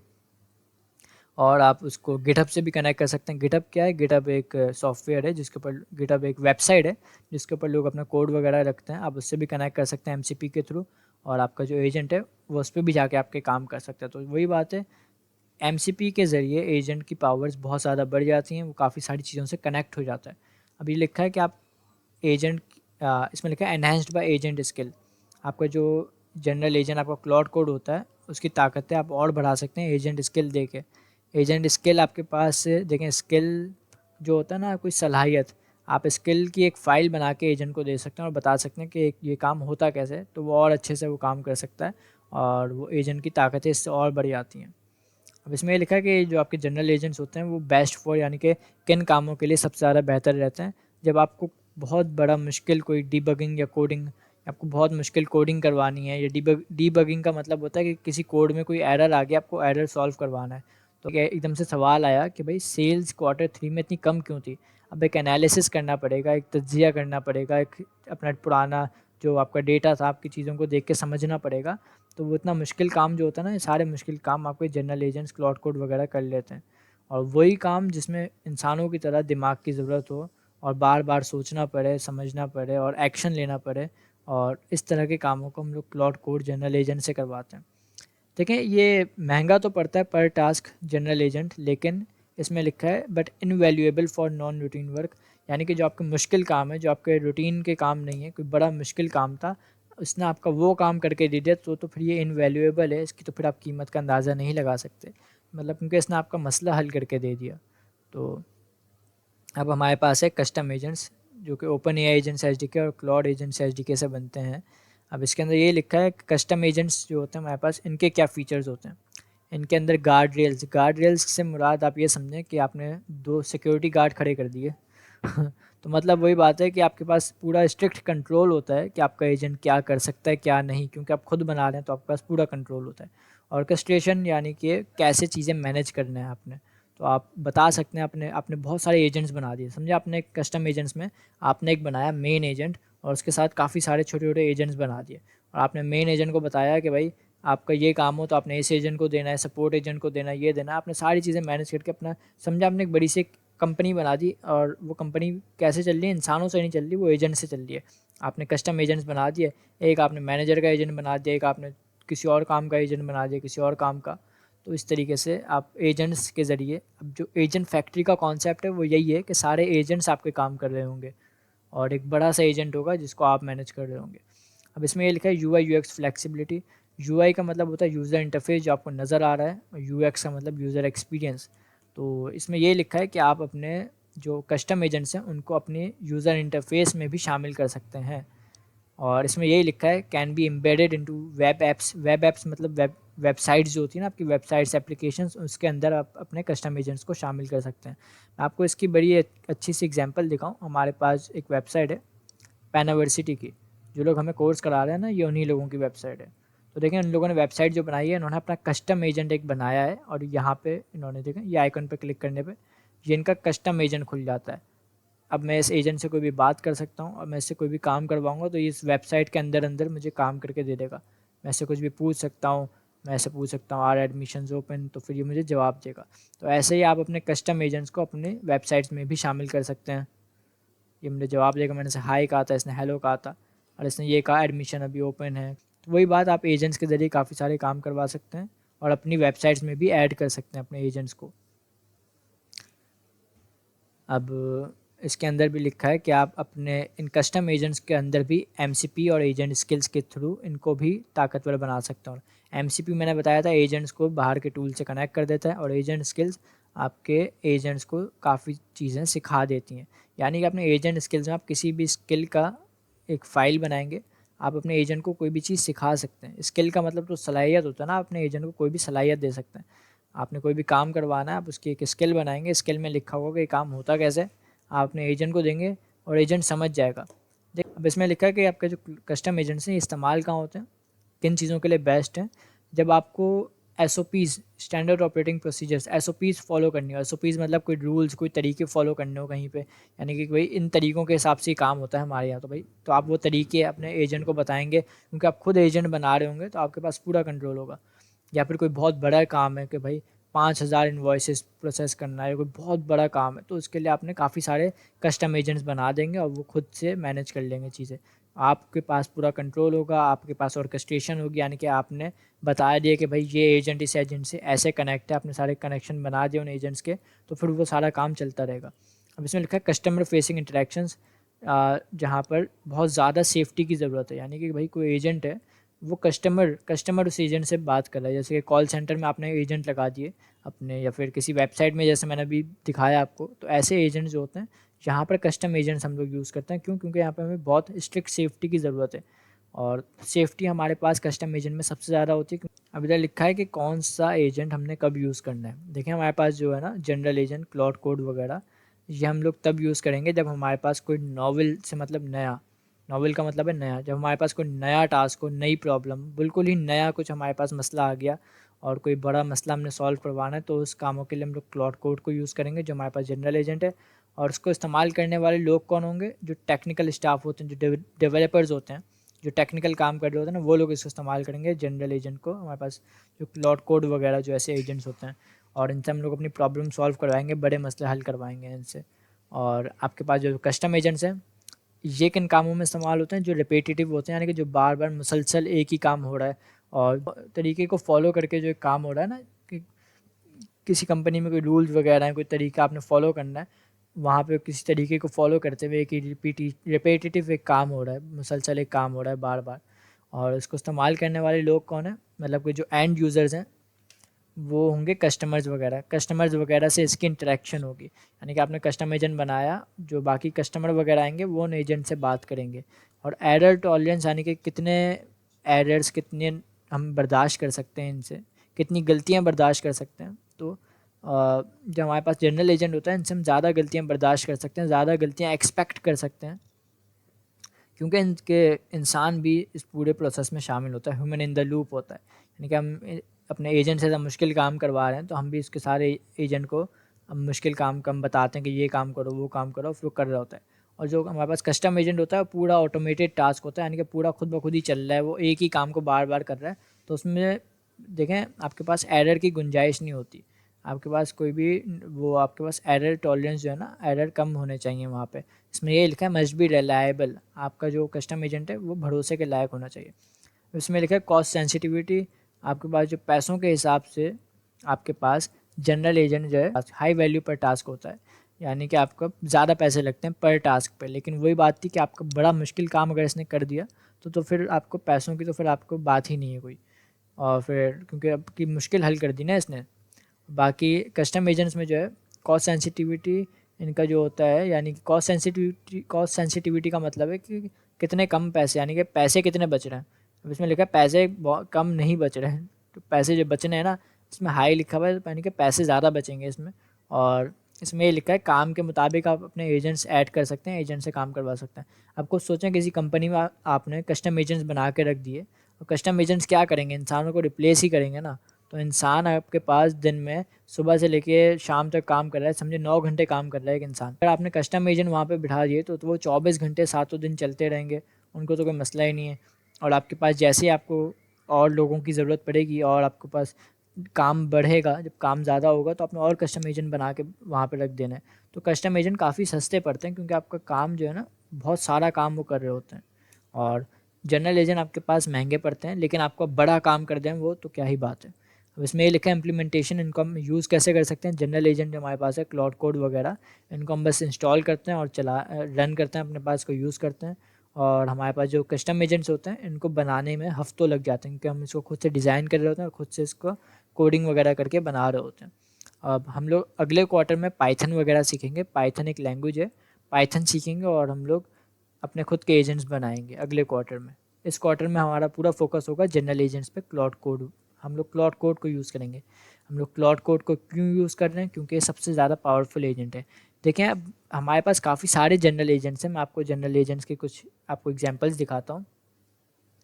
और आप उसको गिटहब से भी कनेक्ट कर सकते हैं। गिटहब क्या है? गिटहब एक सॉफ्टवेयर है जिसके ऊपर, गिटहब एक वेबसाइट है जिसके ऊपर लोग अपना कोड वगैरह रखते हैं, आप उससे भी कनेक्ट कर सकते हैं एमसीपी के थ्रू। और आपका जो एजेंट है वो उस पर भी जाके आपके काम कर सकता है। तो वही बात है, एमसीपी के ज़रिए एजेंट की पावर्स बहुत ज़्यादा बढ़ जाती हैं, वो काफ़ी सारी चीज़ों से कनेक्ट हो जाता है। अभी लिखा है कि आप एजेंट, इसमें लिखा है एनहांस्ड बाय एजेंट स्किल। आपका जो जनरल एजेंट, आपका क्लाउड कोड होता है, उसकी ताकतें आप और बढ़ा सकते हैं एजेंट स्किल दे के। एजेंट स्किल आपके पास से देखें, स्किल जो होता है ना, कोई सलाहियत, आप स्किल की एक फ़ाइल बना के एजेंट को दे सकते हैं और बता सकते हैं कि ये काम होता कैसे है, तो वो और अच्छे से वो काम कर सकता है, और वो एजेंट की ताकतें इससे और बढ़ जाती हैं। अब इसमें ये लिखा है कि जो आपके जनरल एजेंट्स होते हैं वो बेस्ट फॉर, यानी कि किन कामों के लिए सबसे ज़्यादा बेहतर रहते हैं? जब आपको बहुत बड़ा मुश्किल कोई डीबगिंग या कोडिंग, आपको बहुत मुश्किल कोडिंग करवानी है, या डीबगिंग का मतलब होता है कि किसी कोड में कोई एरर आ गया, आपको एरर सॉल्व करवाना है। तो क्या एकदम से सवाल आया कि भाई सेल्स क्वार्टर 3 में इतनी कम क्यों थी? अब एक एनालिसिस करना पड़ेगा, एक तज्जिया करना पड़ेगा, एक अपना पुराना जो आपका डेटा था, आपकी चीज़ों को देख के समझना पड़ेगा। तो वो इतना मुश्किल काम जो होता है ना, ये सारे मुश्किल काम आपके जनरल एजेंट्स क्लाउड कोड वगैरह कर लेते हैं। और वही काम जिसमें इंसानों की तरह दिमाग की ज़रूरत हो, और बार बार सोचना पड़े, समझना पड़े और एक्शन लेना पड़े, और इस तरह के कामों को हम लोग क्लाउड कोड जनरल एजेंट से करवाते हैं। देखें, ये महंगा तो पड़ता है पर टास्क जनरल एजेंट, लेकिन इसमें लिखा है but invaluable for non routine work. यानी कि जो आपके मुश्किल काम है, जो आपके रूटीन के काम नहीं है, कोई बड़ा मुश्किल काम था, उसने आपका वो काम करके दे दिया, तो फिर ये इनवैल्यूएबल है, इसकी तो फिर आप कीमत का अंदाज़ा नहीं लगा सकते, मतलब क्योंकि इसने आपका मसला हल करके दे दिया। तो अब हमारे पास है कस्टम एजेंट्स, जो कि ओपन एआई एजेंट्स एसडीके और क्लाउड एजेंट्स एसडीके से बनते हैं। अब इसके अंदर ये लिखा है कि कस्टम एजेंट्स जो होते हैं हमारे पास, इनके क्या फ़ीचर्स होते हैं। इनके अंदर गार्ड रेल्स, गार्ड रेल्स से मुराद आप ये समझें कि आपने 2 सिक्योरिटी गार्ड खड़े कर दिए तो मतलब वही बात है कि आपके पास पूरा स्ट्रिक्ट कंट्रोल होता है कि आपका एजेंट क्या कर सकता है, क्या नहीं, क्योंकि आप खुद बना रहे हैं, तो आपके पास पूरा कंट्रोल होता है। ऑर्केस्ट्रेशन यानी कि कैसे चीज़ें मैनेज करना है आपने, तो आप बता सकते हैं। आपने आपने बहुत सारे एजेंट्स बना दिए, समझे, आपने एक कस्टम एजेंट्स में आपने एक बनाया मेन एजेंट, और उसके साथ काफ़ी सारे छोटे छोटे एजेंट्स बना दिए, और आपने मेन एजेंट को बताया कि भाई आपका ये काम हो तो आपने इस एजेंट को देना है, सपोर्ट एजेंट को देना है, ये देना है। आपने सारी चीज़ें मैनेज करके अपना, समझा, आपने एक बड़ी सी कंपनी बना दी, और वो कंपनी कैसे चल रही है? इंसानों से नहीं चल रही, वो एजेंट से चल रही है। आपने कस्टम एजेंट्स बना दिए, एक आपने मैनेजर का एजेंट बना दिया, एक आपने किसी और काम का एजेंट बना दिया, किसी और काम का। तो इस तरीके से आप एजेंट्स के ज़रिए, अब जो एजेंट फैक्ट्री का कॉन्सेप्ट है वो यही है कि सारे एजेंट्स आपके काम कर रहे होंगे, और एक बड़ा सा एजेंट होगा जिसको आप मैनेज कर रहे होंगे। अब इसमें ये लिखा है यूआई यूएक्स फ्लेक्सिबिलिटी। यूआई का मतलब होता है यूज़र इंटरफेस, जो आपको नज़र आ रहा है, और यूएक्स का मतलब यूज़र एक्सपीरियंस। तो इसमें ये लिखा है कि आप अपने जो कस्टम एजेंट्स हैं उनको अपने यूज़र इंटरफेस में भी शामिल कर सकते हैं। और इसमें यही लिखा है can be embedded into web apps. Web apps मतलब वेबसाइट्स जो होती है ना, आपकी वेबसाइट्स, एप्लीकेशंस, उसके अंदर आप अपने कस्टम एजेंट्स को शामिल कर सकते हैं। मैं आपको इसकी बड़ी अच्छी सी एग्जांपल दिखाऊं। हमारे पास एक वेबसाइट है पैनावर्सिटी की, जो लोग हमें कोर्स करा रहे हैं ना, ये उन्हीं लोगों की वेबसाइट है। तो देखें, उन लोगों ने वेबसाइट जो बनाई है, इन्होंने अपना कस्टम एजेंट एक बनाया है, और यहाँ पे इन्होंने, देखें ये आइकन पे क्लिक करने पे ये इनका कस्टम एजेंट खुल जाता है। अब मैं इस एजेंट से कोई भी बात कर सकता हूँ, और मैं इससे कोई भी काम करवाऊँगा तो ये इस वेबसाइट के अंदर अंदर मुझे काम करके दे देगा। मैं इससे कुछ भी पूछ सकता हूँ, मैं ऐसे पूछ सकता हूँ आर एडमिशन्स ओपन, तो फिर ये मुझे जवाब देगा। तो ऐसे ही आप अपने कस्टम एजेंट्स को अपने वेबसाइट्स में भी शामिल कर सकते हैं। ये मुझे जवाब देगा, मैंने इसे हाई कहा था, इसने हेलो कहा था। और इसने ये कहा एडमिशन अभी ओपन है। तो वही बात, आप एजेंट्स के ज़रिए काफ़ी सारे काम करवा सकते हैं और अपनी वेबसाइट्स में भी ऐड कर सकते हैं अपने एजेंट्स को। अब इसके अंदर भी लिखा है कि आप अपने इन कस्टम एजेंट्स के अंदर भी एमसीपी और एजेंट स्किल्स के थ्रू इनको भी ताकतवर बना सकते हो। एमसीपी मैंने बताया था एजेंट्स को बाहर के टूल से कनेक्ट कर देता है, और एजेंट स्किल्स आपके एजेंट्स को काफ़ी चीज़ें सिखा देती हैं। यानी कि अपने एजेंट स्किल्स में आप किसी भी स्किल का एक फ़ाइल बनाएंगे, आप अपने एजेंट को कोई भी चीज़ सिखा सकते हैं। स्किल का मतलब तो सलाहियत होता है ना, अपने एजेंट को कोई भी सलाहियत दे सकते हैं। आपने कोई भी काम करवाना है, आप उसकी एक स्किल बनाएंगे, स्किल में लिखा होगा कि काम होता कैसे, आप अपने एजेंट को देंगे और एजेंट समझ जाएगा। देख, अब इसमें लिखा है कि आपके जो कस्टम एजेंट्स हैं इस्तेमाल कहाँ होते हैं, किन चीज़ों के लिए बेस्ट हैं। जब आपको SOPs, standard operating procedures, SOPs follow करनी हो। एसओपीज़ मतलब कोई रूल्स, कोई तरीके फॉलो करने हो कहीं पे, यानी कि भाई इन तरीक़ों के हिसाब से ही काम होता है हमारे यहाँ, तो भाई तो आप वो तरीके अपने एजेंट को बताएंगे, क्योंकि आप खुद एजेंट बना रहे होंगे तो आपके पास पूरा कंट्रोल होगा। या फिर कोई बहुत बड़ा काम है कि भाई 5,000 इन्वॉइसेस प्रोसेस करना है, कोई बहुत बड़ा काम है, तो उसके लिए आपने काफ़ी सारे कस्टम एजेंट्स बना देंगे और वो खुद से मैनेज कर लेंगे चीज़ें। आपके पास पूरा कंट्रोल होगा, आपके पास ऑर्केस्ट्रेशन होगी, यानी कि आपने बता दिया कि भाई ये एजेंट इस एजेंट से ऐसे कनेक्ट है, आपने सारे कनेक्शन बना दिए उन एजेंट्स के, तो फिर वो सारा काम चलता रहेगा। अब इसमें लिखा है कस्टमर फेसिंग इंटरेक्शंस, जहाँ पर बहुत ज़्यादा सेफ्टी की ज़रूरत है। यानी कि भाई कोई एजेंट है, वो कस्टमर उस एजेंट से बात कर रहा है, जैसे कि कॉल सेंटर में आपने एजेंट लगा दिए अपने, या फिर किसी वेबसाइट में जैसे मैंने अभी दिखाया आपको, तो ऐसे एजेंट्स जो होते हैं यहाँ पर कस्टम एजेंट्स हम लोग यूज़ करते हैं। क्यों? क्योंकि यहाँ पर हमें बहुत स्ट्रिक्ट सेफ्टी की ज़रूरत है, और सेफ्टी हमारे पास कस्टम एजेंट में सबसे ज़्यादा होती है। अब इधर लिखा है कि कौन सा एजेंट हमने कब यूज़ करना है। देखिए हमारे पास जो है ना जनरल एजेंट, क्लाउड कोड वगैरह, ये हम लोग तब यूज़ करेंगे जब हमारे पास कोई नॉवल से मतलब नया, नॉवल का मतलब है नया, जब हमारे पास कोई नया टास्क हो, नई प्रॉब्लम, बिल्कुल ही नया कुछ हमारे पास मसला आ गया और कोई बड़ा मसला हमने सॉल्व करवाना है, तो उस कामों के लिए हम लोग क्लाउड कोड को यूज़ करेंगे जो हमारे पास जनरल एजेंट है। और उसको इस्तेमाल करने वाले लोग कौन होंगे? जो टेक्निकल स्टाफ होते हैं, जो डेवलपर्स होते हैं, जो टेक्निकल काम कर रहे होते हैं ना, वो लोग इसको इस्तेमाल करेंगे जनरल एजेंट को। हमारे पास जो क्लाउड कोड वगैरह जो ऐसे एजेंट्स होते हैं, और इनसे हम लोग अपनी प्रॉब्लम सॉल्व करवाएंगे, बड़े मसले हल करवाएंगे इनसे। और आपके पास जो कस्टम एजेंट्स हैं, ये किन कामों में इस्तेमाल होते हैं? जो रिपीटेटिव होते हैं, यानी कि जो बार बार मुसलसल एक ही काम हो रहा है और तरीके को फॉलो करके जो एक काम हो रहा है ना, कि किसी कंपनी में कोई रूल्स वगैरह हैं, कोई तरीका आपने फॉलो करना है, वहाँ पे किसी तरीके को फॉलो करते हुए एक ही रिपीटेटिव एक काम हो रहा है, मुसलसल एक काम हो रहा है बार बार। और इसको इस्तेमाल करने वाले लोग कौन है? मतलब कि जो एंड यूज़र्स हैं, वो होंगे कस्टमर्स वगैरह से इसकी इंटरेक्शन होगी। यानी कि आपने कस्टम एजेंट बनाया, जो बाकी कस्टमर वगैरह आएंगे वो उन एजेंट से बात करेंगे। और एरर टॉलरेंस, यानी कि कितने एरर्स, कितने हम बर्दाश्त कर सकते हैं इनसे, कितनी गलतियां बर्दाश्त कर सकते हैं। तो जो हमारे पास जनरल एजेंट होता है, इनसे हम ज़्यादा गलतियां बर्दाश्त कर सकते हैं, ज़्यादा गलतियां एक्सपेक्ट कर सकते हैं, क्योंकि इनके इंसान भी इस पूरे प्रोसेस में शामिल होता है, ह्यूमन इन द लूप होता है। यानी कि हम अपने एजेंट से जब मुश्किल काम करवा रहे हैं, तो हम भी इसके सारे एजेंट को हम मुश्किल काम कम बताते हैं कि ये काम करो, वो काम करो, फिर वो कर रहा होता है। और जो हमारे पास कस्टम एजेंट होता है, वो पूरा ऑटोमेटेड टास्क होता है, यानी कि पूरा खुद ब खुद ही चल रहा है, वो एक ही काम को बार बार कर रहा है। तो उसमें देखें आपके पास एरर की गुंजाइश नहीं होती, आपके पास कोई भी वो, आपके पास एरर टॉलरेंस जो है ना, एरर कम होने चाहिए वहाँ पे। इसमें ये लिखा है मस्ट बी रिलायबल, आपका जो कस्टम एजेंट है वो भरोसे के लायक होना चाहिए। इसमें लिखा है कॉस्ट सेंसिटिविटी, आपके पास जो पैसों के हिसाब से आपके पास जनरल एजेंट जो है हाई वैल्यू पर टास्क होता है, यानी कि आपका ज़्यादा पैसे लगते हैं पर टास्क पे। लेकिन वही बात थी कि आपका बड़ा मुश्किल काम अगर इसने कर दिया, तो फिर आपको पैसों की तो फिर आपको बात ही नहीं है कोई। और फिर क्योंकि आपकी मुश्किल हल कर दी ना इसने। बाकी कस्टम एजेंट्स में जो है कॉस्ट सेंसिटिविटी इनका जो होता है, यानी कि कॉस्ट सेंसिटिविटी का मतलब है कि कितने कम पैसे, यानी कि पैसे कितने बच रहे हैं। अब इसमें लिखा है पैसे बहुत कम नहीं बच रहे हैं, तो पैसे जो बचने हैं ना, इसमें हाई लिखा हुआ है, यानी कि पैसे ज़्यादा बचेंगे इसमें। और इसमें ये लिखा है काम के मुताबिक आप अपने एजेंट्स ऐड कर सकते हैं, एजेंट से काम करवा सकते हैं। आपको सोचें किसी कंपनी में आपने कस्टम एजेंट्स बना के रख दिए, और कस्टम एजेंट्स क्या करेंगे? इंसानों को रिप्लेस ही करेंगे ना। तो इंसान आपके पास दिन में सुबह से लेके शाम तक काम कर रहा है, समझे 9 घंटे काम कर रहा है एक इंसान। अगर आपने कस्टम एजेंट वहाँ पे बिठा दिए, तो वो 24 घंटे सातों दिन चलते रहेंगे, उनको तो कोई मसला ही नहीं है। और आपके पास जैसे ही आपको और लोगों की ज़रूरत पड़ेगी और आपके पास काम बढ़ेगा, जब काम ज़्यादा होगा, तो आपने और कस्टम एजेंट बना के वहाँ पे रख देना है। तो कस्टम एजेंट काफ़ी सस्ते पड़ते हैं, क्योंकि आपका काम जो है ना, बहुत सारा काम वो कर रहे होते हैं। और जनरल एजेंट आपके पास महंगे पड़ते हैं, लेकिन आपको बड़ा काम कर दें वो तो क्या ही बात है। अब इसमें ये लिखा है इम्प्लीमेंटेशन, इनको हम यूज़ कैसे कर सकते हैं। जनरल एजेंट हमारे पास है, क्लाउड कोड वगैरह, इनको हम बस इंस्टॉल करते हैं और रन करते हैं अपने पास, को यूज़ करते हैं। और हमारे पास जो कस्टम एजेंट्स होते हैं इनको बनाने में हफ्तों लग जाते हैं, क्योंकि हम इसको खुद से डिज़ाइन कर रहे होते हैं और खुद से इसको कोडिंग वगैरह करके बना रहे होते हैं। अब हम लोग अगले क्वार्टर में पाइथन वगैरह सीखेंगे। पाइथन एक लैंग्वेज है, पाइथन सीखेंगे और हम लोग अपने खुद के एजेंट्स बनाएंगे अगले क्वार्टर में। इस क्वार्टर में हमारा पूरा फोकस होगा जनरल एजेंट्स पे, क्लाउड कोड। हम लोग क्लाउड कोड को यूज़ करेंगे। हम लोग क्लाउड कोड को क्यों यूज़ कर रहे हैं, क्योंकि ये सबसे ज़्यादा पावरफुल एजेंट है। देखें, अब हमारे पास काफ़ी सारे जनरल एजेंट्स हैं। मैं आपको जनरल एजेंट्स के कुछ आपको एग्जांपल्स दिखाता हूँ।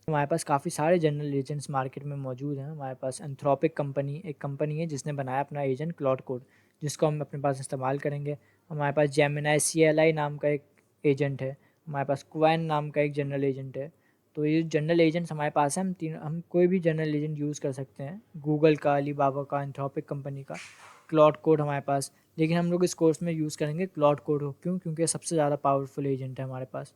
हमारे पास काफ़ी सारे जनरल एजेंट्स मार्केट में मौजूद हैं। हमारे पास एंथ्रोपिक कंपनी एक कंपनी है जिसने बनाया अपना एजेंट क्लाउड कोड, जिसको हम अपने पास इस्तेमाल करेंगे। हमारे पास जेमिनाई CLI नाम का एक एजेंट है। हमारे पास क्वैन नाम का एक जनरल एजेंट है। तो ये जनरल एजेंट्स हमारे पास हैं। हम कोई भी जनरल एजेंट यूज़ कर सकते हैं, गूगल का, अलीबाबा का, एंथ्रोपिक कंपनी का। क्लाउड कोड हमारे पास, लेकिन हम लोग इस कोर्स में यूज़ करेंगे क्लाउड कोड को। क्यों? क्योंकि ये सबसे ज़्यादा पावरफुल एजेंट है हमारे पास।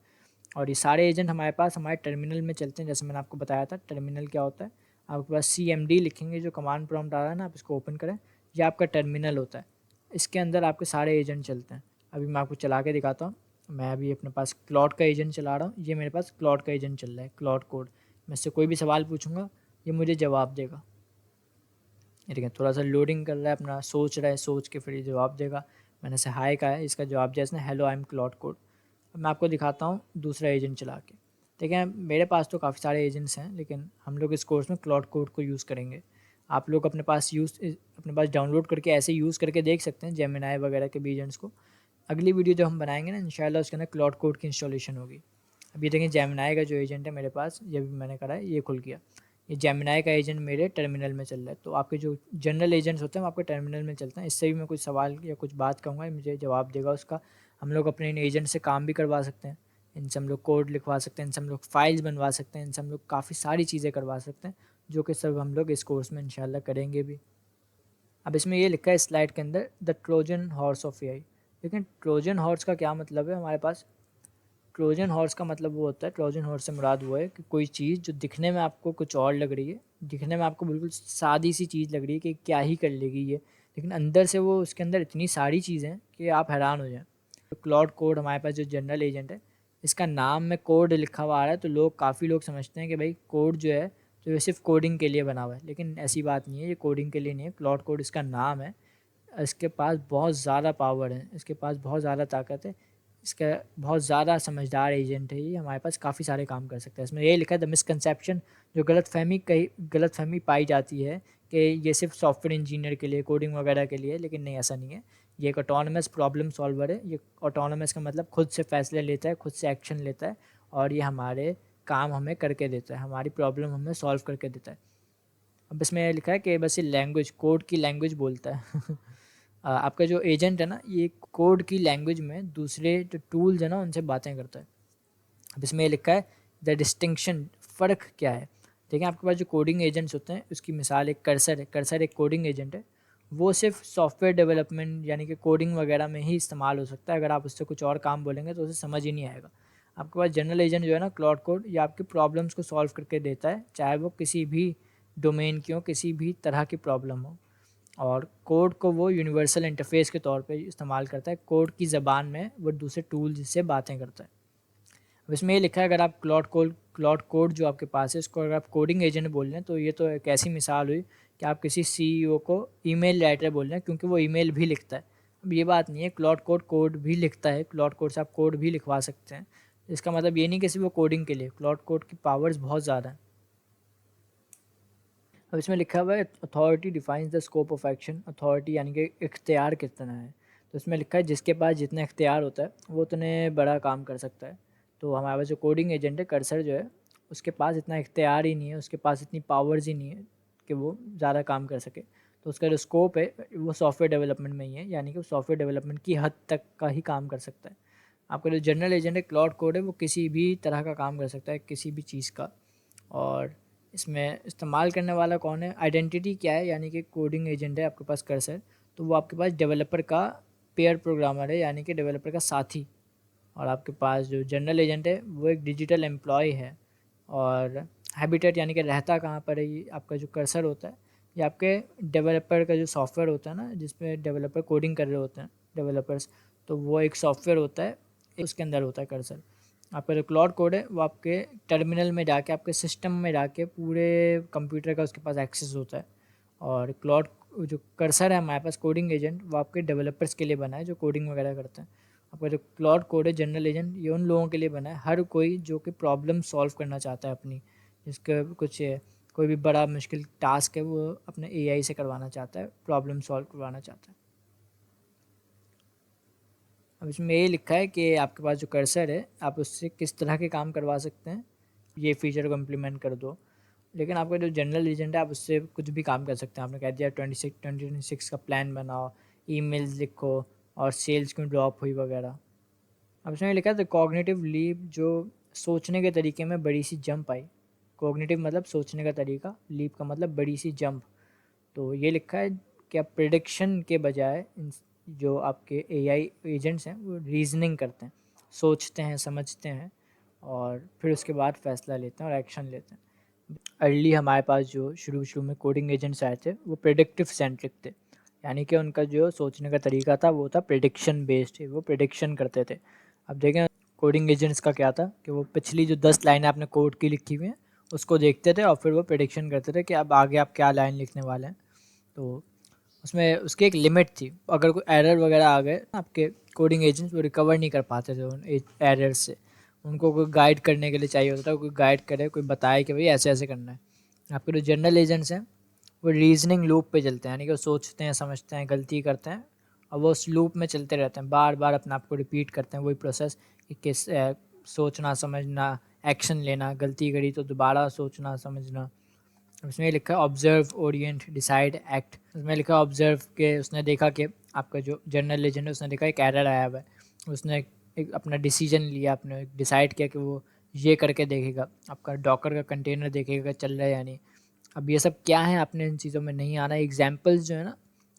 और ये सारे एजेंट हमारे पास हमारे टर्मिनल में चलते हैं। जैसे मैंने आपको बताया था टर्मिनल क्या होता है। आपके पास CMD लिखेंगे, जो कमांड प्रॉम्प्ट आ रहा है ना, आप इसको ओपन करें, ये आपका टर्मिनल होता है। इसके अंदर आपके सारे एजेंट चलते हैं। अभी मैं आपको चला के दिखाता हूँ। मैं अभी अपने पास क्लाउड का एजेंट चला रहा हूँ। ये मेरे पास क्लाउड का एजेंट चल रहा है, क्लाउड कोड। मैं इससे कोई भी सवाल पूछूंगा, ये मुझे जवाब देगा। ये देखिए, थोड़ा सा लोडिंग कर रहा है, अपना सोच रहा है, सोच के फिर ये जवाब देगा। मैंने से हाय कहा है, इसका जवाब दिया इसने, hello I am cloud code. अब मैं आपको दिखाता हूँ दूसरा एजेंट चला के। देखिए, मेरे पास तो काफ़ी सारे एजेंट्स हैं, लेकिन हम लोग इस कोर्स में क्लाउड कोड को यूज़ करेंगे। आप लोग अपने पास डाउनलोड करके ऐसे यूज़ करके देख सकते हैं जेमिनाई वगैरह के भी एजेंट्स को। अगली वीडियो जो हम बनाएंगे ना, इंशाल्लाह उसके अंदर क्लाउड कोड की इंस्टॉलेशन होगी। अब ये देखें, जेमिनाई का जो एजेंट है मेरे पास, ये भी मैंने करा है, ये खुल गया। ये जेमिनाई का एजेंट मेरे टर्मिनल में चल रहा है। तो आपके जो जनरल एजेंट्स होते हैं वो आपके टर्मिनल में चलते हैं। इससे भी मैं कुछ सवाल या कुछ बात कहूँगा, ये मुझे जवाब देगा उसका। हम लोग अपने इन एजेंट से काम भी करवा सकते हैं, इनसे हम लोग कोड लिखवा सकते हैं, इनसे हम लोग फाइल्स बनवा सकते हैं, इनसे हम लोग काफ़ी सारी चीज़ें करवा सकते हैं, जो कि सब हम लोग इस कोर्स में इंशाल्लाह करेंगे भी। अब इसमें ये लिखा है स्लाइड के अंदर, the Trojan horse of AI। लेकिन ट्रोजन हॉर्स का क्या मतलब है हमारे पास। ट्रोजन हॉर्स का मतलब वो होता है, ट्रोजन हॉर्स से मुराद वो है कि कोई चीज़ जो दिखने में आपको कुछ और लग रही है, दिखने में आपको बिल्कुल सादी सी चीज़ लग रही है कि क्या ही कर लेगी ये, लेकिन अंदर से वो उसके अंदर इतनी सारी चीज़ें हैं कि आप हैरान हो जाएं। तो क्लाउड कोड हमारे पास जो जनरल एजेंट है, इसका नाम में कोड लिखा हुआ आ रहा है, तो काफ़ी लोग समझते हैं कि भाई कोड जो है तो ये सिर्फ कोडिंग के लिए बना हुआ है, लेकिन ऐसी बात नहीं है। ये कोडिंग के लिए नहीं है, क्लाउड कोड इसका नाम है। इसके पास बहुत ज़्यादा पावर है, इसके पास बहुत ज़्यादा ताकत है, इसका बहुत ज़्यादा समझदार एजेंट है। ये हमारे पास काफ़ी सारे काम कर सकता है। इसमें ये लिखा है, द मिसकंसेप्शन, जो गलतफहमी पाई जाती है कि ये सिर्फ सॉफ्टवेयर इंजीनियर के लिए, कोडिंग वगैरह के लिए, लेकिन नहीं, ऐसा नहीं है। ये एक ऑटोनमस प्रॉब्लम सॉल्वर है। ये ऑटोनमस का मतलब खुद से फैसले लेता है, खुद से एक्शन लेता है, और ये हमारे काम हमें करके देता है, हमारी प्रॉब्लम हमें सॉल्व करके देता है। अब इसमें यह लिखा है कि बस ये लैंग्वेज, कोड की लैंग्वेज बोलता है। आपका जो एजेंट है ना, ये कोड की लैंग्वेज में दूसरे जो टूल्स है ना उनसे बातें करता है। अब इसमें ये लिखा है, द डिस्टिंक्शन, फ़र्क क्या है। देखिए, आपके पास जो कोडिंग एजेंट्स होते हैं उसकी मिसाल एक कर्सर है। कर्सर एक कोडिंग एजेंट है। वो सिर्फ सॉफ्टवेयर डेवलपमेंट यानी कि कोडिंग वगैरह में ही इस्तेमाल हो सकता है। अगर आप उससे कुछ और काम बोलेंगे तो उसे समझ ही नहीं आएगा। आपके पास जनरल एजेंट जो है ना, क्लाउड कोड, ये आपकी प्रॉब्लम्स को सॉल्व करके देता है, चाहे वो किसी भी डोमेन की हो, किसी भी तरह की प्रॉब्लम हो। और कोड को वो यूनिवर्सल इंटरफेस के तौर पे इस्तेमाल करता है। कोड की ज़बान में वो दूसरे टूल से बातें करता है। अब इसमें ये लिखा है, अगर आप क्लाउड कोड जो आपके पास है, इसको अगर आप कोडिंग एजेंट बोल रहे हैं, तो ये तो एक ऐसी मिसाल हुई कि आप किसी CEO को ईमेल राइटर बोल रहे हैं, क्योंकि वो ईमेल भी लिखता है। अब ये बात नहीं है, क्लाउड कोड भी लिखता है। क्लाउड कोड से आप कोड भी लिखवा सकते हैं। इसका मतलब ये नहीं कि सिर्फ वो कोडिंग के लिए, क्लाउड कोड की पावर्स बहुत ज़्यादा हैं। अब इसमें लिखा हुआ है, authority defines the scope of action. Authority यानी कि इख्तियार कितना है। तो इसमें लिखा है, जिसके पास जितना इख्तियार होता है वो उतने बड़ा काम कर सकता है। तो हमारे पास जो कोडिंग एजेंट है, कर्सर जो है, उसके पास इतना इख्तियार ही नहीं है, उसके पास इतनी पावर्स ही नहीं है कि वो ज़्यादा काम कर सके। तो उसका जो स्कोप है वो सॉफ्टवेयर डेवलपमेंट में ही है, यानी कि वो सॉफ्टवेयर डेवलपमेंट की हद तक का ही काम कर सकता है। आपका जो जनरल एजेंट है, क्लाउड कोड है, वो किसी भी तरह का काम कर सकता है, किसी भी चीज़ का। और इसमें इस्तेमाल करने वाला कौन है, आइडेंटिटी क्या है, यानी कि कोडिंग एजेंट है आपके पास कर्सर, तो वो आपके पास डेवलपर का पेयर प्रोग्रामर है, यानी कि डेवलपर का साथी। और आपके पास जो जनरल एजेंट है वो एक डिजिटल एम्प्लॉय है। और हैबिटेट यानी कि रहता कहाँ पर है, ये आपका जो कर्सर होता है ये आपके डेवलपर का जो सॉफ्टवेयर होता है ना, जिसमें डेवलपर कोडिंग कर रहे होते हैं डेवलपर्स, तो वो एक सॉफ्टवेयर होता है, उसके अंदर होता है कर्सर। आपका जो क्लाउड कोड है वो आपके टर्मिनल में जाके, आपके सिस्टम में जाके पूरे कंप्यूटर का उसके पास एक्सेस होता है। और क्लाउड जो कर्सर है हमारे पास कोडिंग एजेंट, वो आपके डेवलपर्स के लिए बना है जो कोडिंग वगैरह करते हैं। आपका जो क्लाउड कोड है जनरल एजेंट, ये उन लोगों के लिए बना है, हर कोई जो कि प्रॉब्लम सॉल्व करना चाहता है अपनी, जिसका कुछ कोई भी बड़ा मुश्किल टास्क है वो अपने एआई से करवाना चाहता है, प्रॉब्लम सॉल्व करवाना चाहता है। अब इसमें ये लिखा है कि आपके पास जो कर्सर है आप उससे किस तरह के काम करवा सकते हैं, ये फीचर को इम्प्लीमेंट कर दो। लेकिन आपका जो जनरल एजेंट है आप उससे कुछ भी काम कर सकते हैं। आपने कह दिया 2026 का प्लान बनाओ, ईमेल्स लिखो और सेल्स क्यों ड्रॉप हुई वगैरह। अब इसमें लिखा है द कॉग्निटिव लीप, जो सोचने के तरीके में बड़ी सी जंप आई। कॉग्निटिव मतलब सोचने का तरीका, लीप का मतलब बड़ी सी जंप। तो ये लिखा है कि आप प्रिडिक्शन के बजाय जो आपके एआई एजेंट्स हैं वो रीजनिंग करते हैं, सोचते हैं, समझते हैं और फिर उसके बाद फैसला लेते हैं और एक्शन लेते हैं। अर्ली हमारे पास जो शुरू शुरू में कोडिंग एजेंट्स आए थे वो प्रिडिक्टिव सेंट्रिक थे, यानी कि उनका जो सोचने का तरीका था वो था प्रिडिक्शन बेस्ड, वो प्रिडिक्शन करते थे। अब देखें कोडिंग एजेंट्स का क्या था कि वो पिछली जो 10 लाइनें आपने कोड की लिखी हुई हैं उसको देखते थे और फिर वो प्रिडिक्शन करते थे कि अब आगे आप क्या लाइन लिखने वाले हैं। तो उसमें उसकी एक लिमिट थी, अगर कोई एरर वगैरह आ गए आपके कोडिंग एजेंट्स वो रिकवर नहीं कर पाते थे उन एरर से। उनको कोई गाइड करने के लिए चाहिए होता था, कोई गाइड करे, कोई बताए कि भाई ऐसे ऐसे करना है। आपके जो जनरल एजेंट्स हैं वो रीजनिंग लूप पे चलते हैं, यानी कि वो सोचते हैं, समझते हैं, गलती करते हैं और वो उस लूप में चलते रहते हैं, बार बार अपने आप को रिपीट करते हैं वही प्रोसेस कि किस सोचना, समझना, एक्शन लेना, गलती करी तो दोबारा सोचना समझना। उसमें लिखा है ऑब्जर्व, ओरिएंट, डिसाइड, एक्ट। उसमें लिखा है ऑब्जर्व के उसने देखा कि आपका जो जनरल एजेंट है उसने देखा एक एरर आया हुआ है, उसने एक अपना डिसीजन लिया, आपने डिसाइड किया कि वो ये करके देखेगा, आपका डॉकर का कंटेनर देखेगा चल रहा है या नहीं। अब ये सब क्या है, आपने इन चीज़ों में नहीं आना। एग्जाम्पल्स जो है ना,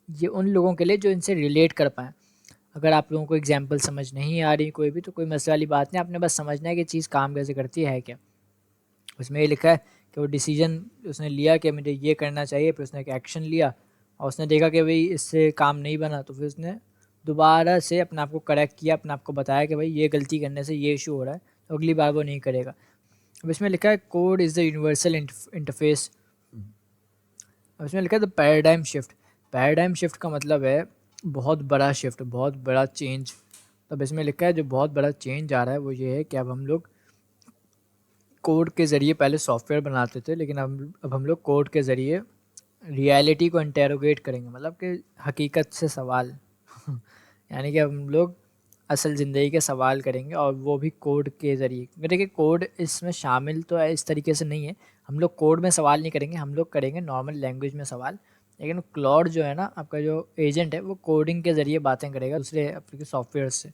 ये उन लोगों के लिए जो इनसे रिलेट कर पाएँ। अगर आप लोगों को एग्जाम्पल समझ नहीं आ रही कोई भी, तो कोई मसले वाली बात नहीं, आपने बस समझना है कि चीज़ काम कैसे करती है क्या। उसमें ये लिखा है कि वो डिसीजन उसने लिया कि मुझे ये करना चाहिए, फिर उसने एक एक्शन लिया और उसने देखा कि भाई इससे काम नहीं बना, तो फिर उसने दोबारा से अपने आप को करेक्ट किया, अपने आप को बताया कि भाई ये गलती करने से ये इशू हो रहा है, तो अगली बार वो नहीं करेगा। अब इसमें लिखा है code is the universal interface. अब इसमें लिखा है the paradigm shift. Paradigm shift का मतलब है बहुत बड़ा शिफ्ट, बहुत बड़ा चेंज। तब इसमें लिखा है जो बहुत बड़ा चेंज आ रहा है वो ये है कि अब हम लोग कोड के ज़रिए पहले सॉफ्टवेयर बनाते थे, लेकिन अब हम लोग कोड के ज़रिए रियलिटी को इंटेरोगेट करेंगे, मतलब कि हकीकत से सवाल यानी कि हम लोग असल ज़िंदगी के सवाल करेंगे और वो भी कोड के ज़रिए। देखिए कोड इसमें शामिल तो है इस तरीके से नहीं है, हम लोग कोड में सवाल नहीं करेंगे, हम लोग करेंगे नॉर्मल लैंग्वेज में सवाल। लेकिन क्लाउड जो है ना, आपका जो एजेंट है वो कोडिंग के ज़रिए बातें करेगा दूसरे आपके सॉफ्टवेयर से।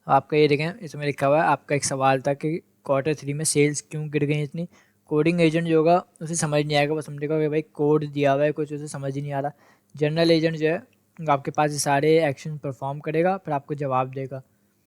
आपका ये देखें इसमें लिखा हुआ है, आपका एक सवाल था कि Q3 में सेल्स क्यों गिर गई इतनी। कोडिंग एजेंट जो होगा उसे समझ नहीं आएगा, वो समझेगा कि भाई कोड दिया हुआ है कुछ, उसे समझ ही नहीं आ रहा। जनरल एजेंट जो है आपके पास ये सारे एक्शन परफॉर्म करेगा, फिर आपको जवाब देगा